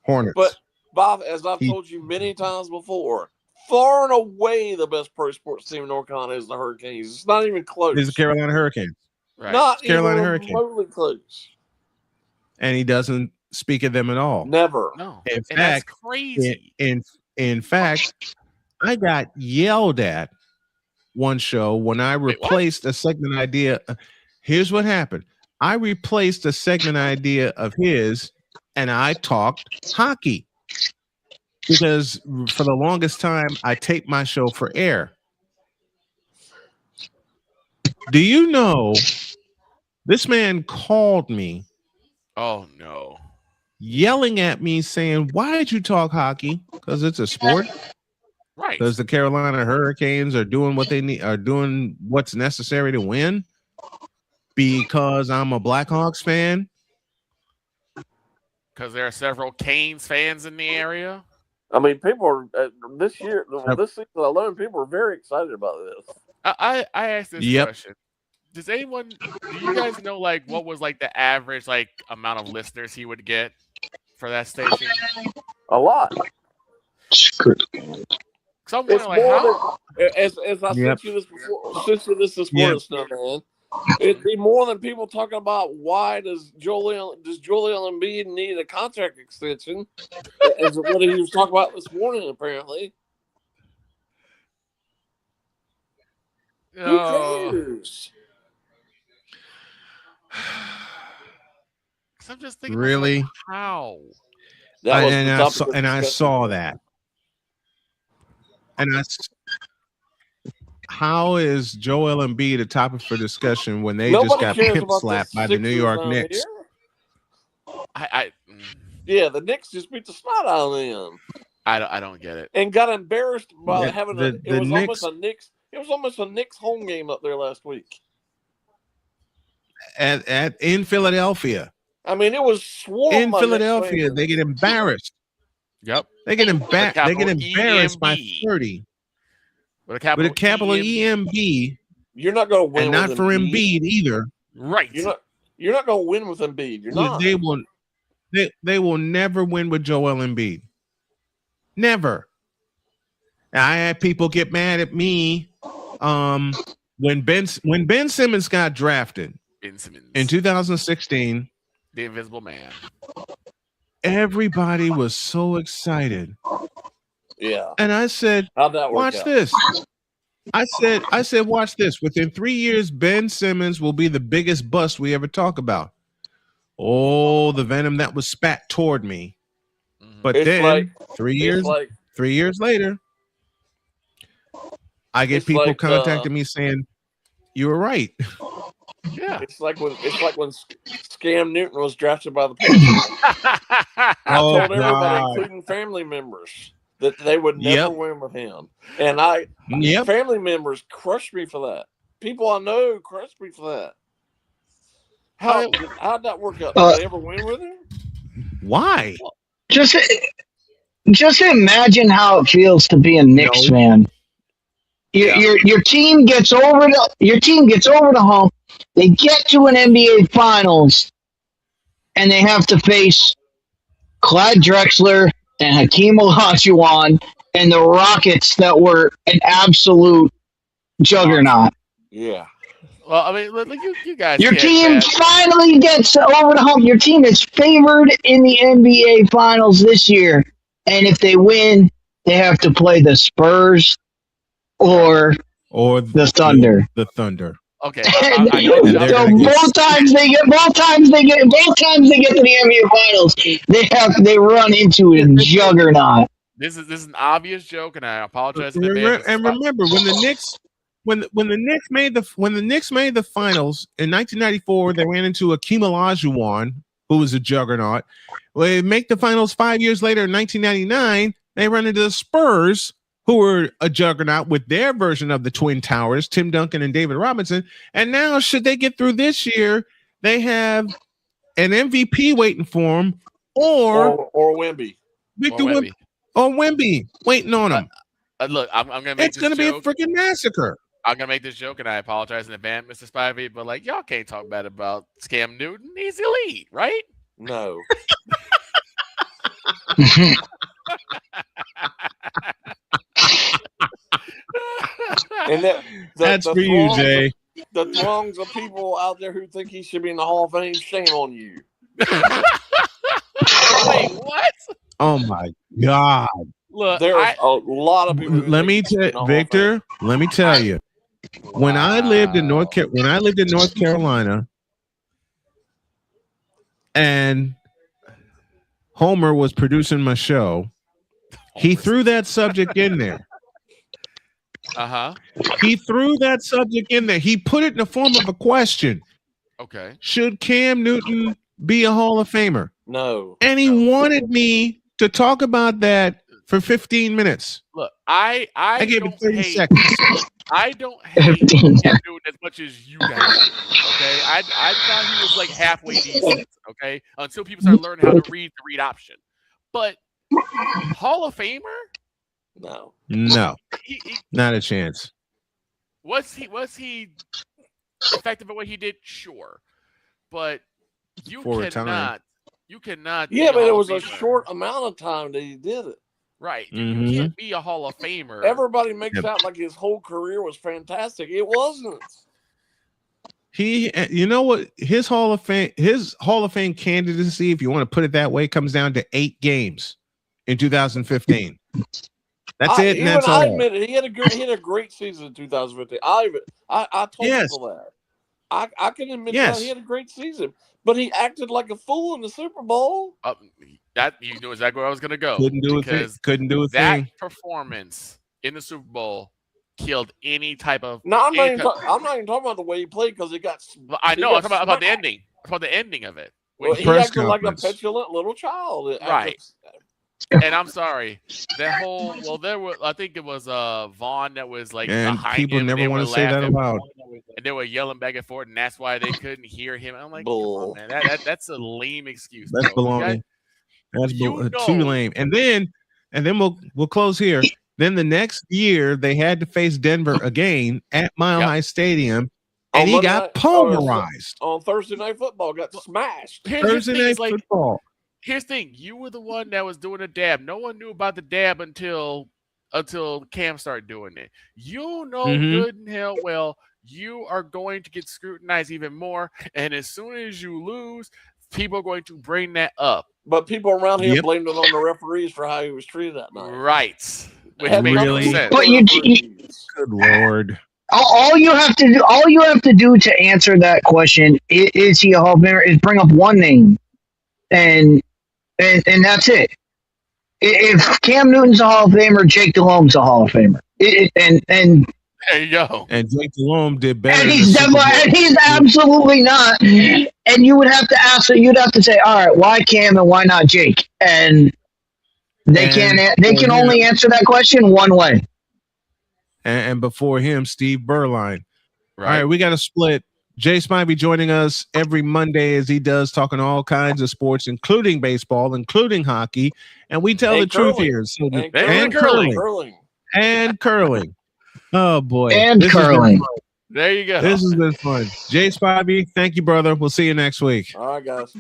But Bob, as I've told you many times before, far and away the best pro sports team in North Carolina is the Hurricanes. It's not even close. It's the Carolina Hurricanes. Right. Not it's Carolina even Hurricanes. remotely close. And he doesn't speak of them at all. Never. No. In And fact, that's crazy. In fact, I got yelled at one show when I replaced a segment idea. Here's what happened. I replaced a segment idea of his and I talked hockey because for the longest time I taped my show for air. Do you know this man called me? Oh no. Yelling at me saying, why did you talk hockey? Because it's a sport. Right. Because the Carolina Hurricanes are doing what they need, are doing what's necessary to win. Because I'm a Blackhawks fan. Because there are several Canes fans in the area. I mean, people are this season alone. People are very excited about this. I asked this question. Do you guys know like what was like the average like amount of listeners he would get for that station? A lot. Someone like how? As I sent you this before, this morning, Snowman. It'd be more than people talking about why does Joel Embiid need a contract extension, as what he was talking about this morning, apparently. Who cares? I'm just thinking, really? Like, how? I saw that. And how is Joel Embiid a topic for discussion when they just got pimp slapped by the New York Knicks? Yeah, the Knicks just beat the snot out of them. I don't get it. And got embarrassed by having it was almost a Knicks home game up there last week. In Philadelphia. I mean, it was swarm in Philadelphia. They get embarrassed. Yep. They get embarrassed by 30. With a capital EMB. You're not going to win. And not for Embiid either. Right. You're not going to win with Embiid. You're not. They will never win with Joel Embiid. Never. I had people get mad at me when Ben Simmons got drafted in 2016. The Invisible Man. Everybody was so excited. Yeah. And I said, how'd that work watch out? this. I said, watch this. Within 3 years, Ben Simmons will be the biggest bust we ever talk about. Oh, the venom that was spat toward me. But It's then like- 3 years, 3 years later, I get It's people like, contacting me saying, you were right. Yeah. It's like when Scam Newton was drafted by the Patriots. I told everybody, God. including family members, that they would never win with him. And family members crushed me for that. People I know crushed me for that. How'd that work out? Did they ever win with him? Why? Just imagine how it feels to be a Knicks fan. Your team gets over the hump. They get to an NBA Finals, and they have to face Clyde Drexler and Hakeem Olajuwon and the Rockets that were an absolute juggernaut. Yeah. Well, I mean, look, you guys. Your can't team bet. finally gets over the hump. Your team is favored in the NBA Finals this year, and if they win, they have to play the Spurs or the Thunder. The Thunder. Okay. So both times they get to the NBA Finals, they run into a juggernaut. This is an obvious joke, and I apologize in And advance. remember when the Knicks made the finals in 1994, they ran into Hakeem Olajuwon, who was a juggernaut. They make the finals 5 years later in 1999. They run into the Spurs, who were a juggernaut with their version of the Twin Towers, Tim Duncan and David Robinson. And now, should they get through this year, they have an MVP waiting for them, or Wemby. Victor Wemby waiting on them. Look, I'm gonna make It's gonna be a freaking massacre. I'm gonna make this joke, and I apologize in advance, Mr. Spivey, but like, y'all can't talk bad about Scam Newton. He's elite, right? No. And that's for you, Jay. The throngs of people out there who think he should be in the Hall of Fame, shame on you. Wait, what? Oh my God! Look, there's a lot of people. Let me tell Victor. Let me tell you. When I lived in North Carolina, and Homer was producing my show, he threw that subject in there. He threw that subject in there. He put it in the form of a question. Okay. Should Cam Newton be a Hall of Famer? No. And he wanted me to talk about that for 15 minutes. Look, I gave it 30 seconds. I don't hate Cam Newton as much as you guys do, okay? I thought he was like halfway decent, okay? Until people started learning how to read the read option. But Hall of Famer? No. Not a chance. Was he effective at what he did? Sure. But you cannot. Yeah, but it was a short amount of time that he did it. Right. You can't be a Hall of Famer. Everybody makes out like his whole career was fantastic. It wasn't. You know what? His Hall of Fame candidacy, if you want to put it that way, comes down to 8 games in 2015. That's it, and that's all. I admit it. He had a great season in 2015. I told people that. I can admit that he had a great season, but he acted like a fool in the Super Bowl. That you knew exactly where I was going to go. Couldn't do a thing. That performance in the Super Bowl killed any type of. No, I'm not even talking about the way he played because he got. I know. I'm talking about the ending. I'm talking about the ending of it. Well, he acted like a petulant little child. Right. And I'm sorry, that whole I think it was Vaughn that was like and behind people him, never want to say that aloud. And they were yelling back and forth, and that's why they couldn't hear him. I'm like, come on, man, that's a lame excuse. That's baloney. That's too lame. And then we'll close here. Then the next year they had to face Denver again at Mile High Stadium, and he got pulverized. On Thursday Night Football, got smashed. Thursday Night Football. Here's the thing: you were the one that was doing a dab. No one knew about the dab until Cam started doing it. You know good and hell well you are going to get scrutinized even more, and as soon as you lose, people are going to bring that up. But people around here blamed it on the referees for how he was treated that night. Right. Really? But good Lord. All you have to do to answer that question is he a Hall of Famer is bring up one name, and that's it. If Cam Newton's a Hall of Famer, Jake Delhomme's a Hall of Famer. And there you go. And Jake Delhomme did better. And he's absolutely not. And you would have to ask. You'd have to say, all right, why Cam and why not Jake? And they can only answer that question one way. And before him, Steve Berline. Right. All right, we got to split. Jay Spivey joining us every Monday as he does, talking all kinds of sports, including baseball, including hockey. And we tell the truth here. So and curling. And curling. Oh, boy. And curling. There you go. This has been fun. Jay Spivey, thank you, brother. We'll see you next week. All right, guys.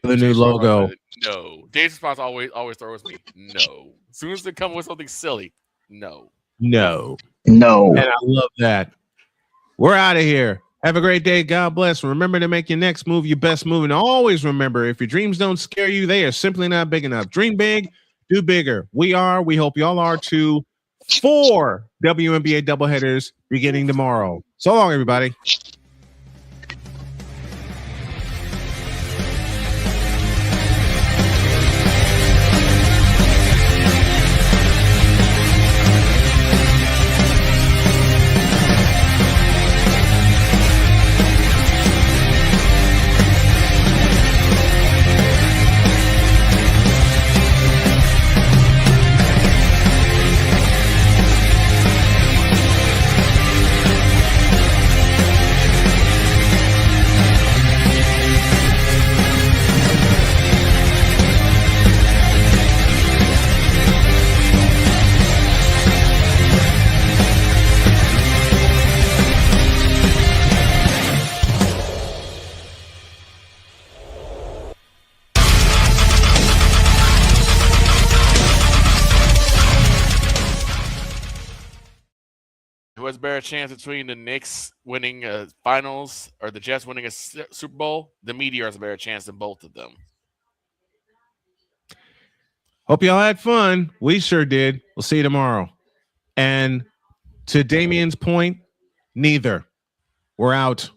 The new logo. No. Dave's response always throws me. No. As soon as they come with something silly, no. No. And I love that. We're out of here. Have a great day. God bless. Remember to make your next move your best move. And always remember, if your dreams don't scare you, they are simply not big enough. Dream big, do bigger. We hope y'all are too. 4 WNBA doubleheaders beginning tomorrow. So long, everybody. Who has a better chance between the Knicks winning finals or the Jets winning a Super Bowl? The Meteor has a better chance than both of them. Hope y'all had fun. We sure did. We'll see you tomorrow. And to Damien's point, neither. We're out.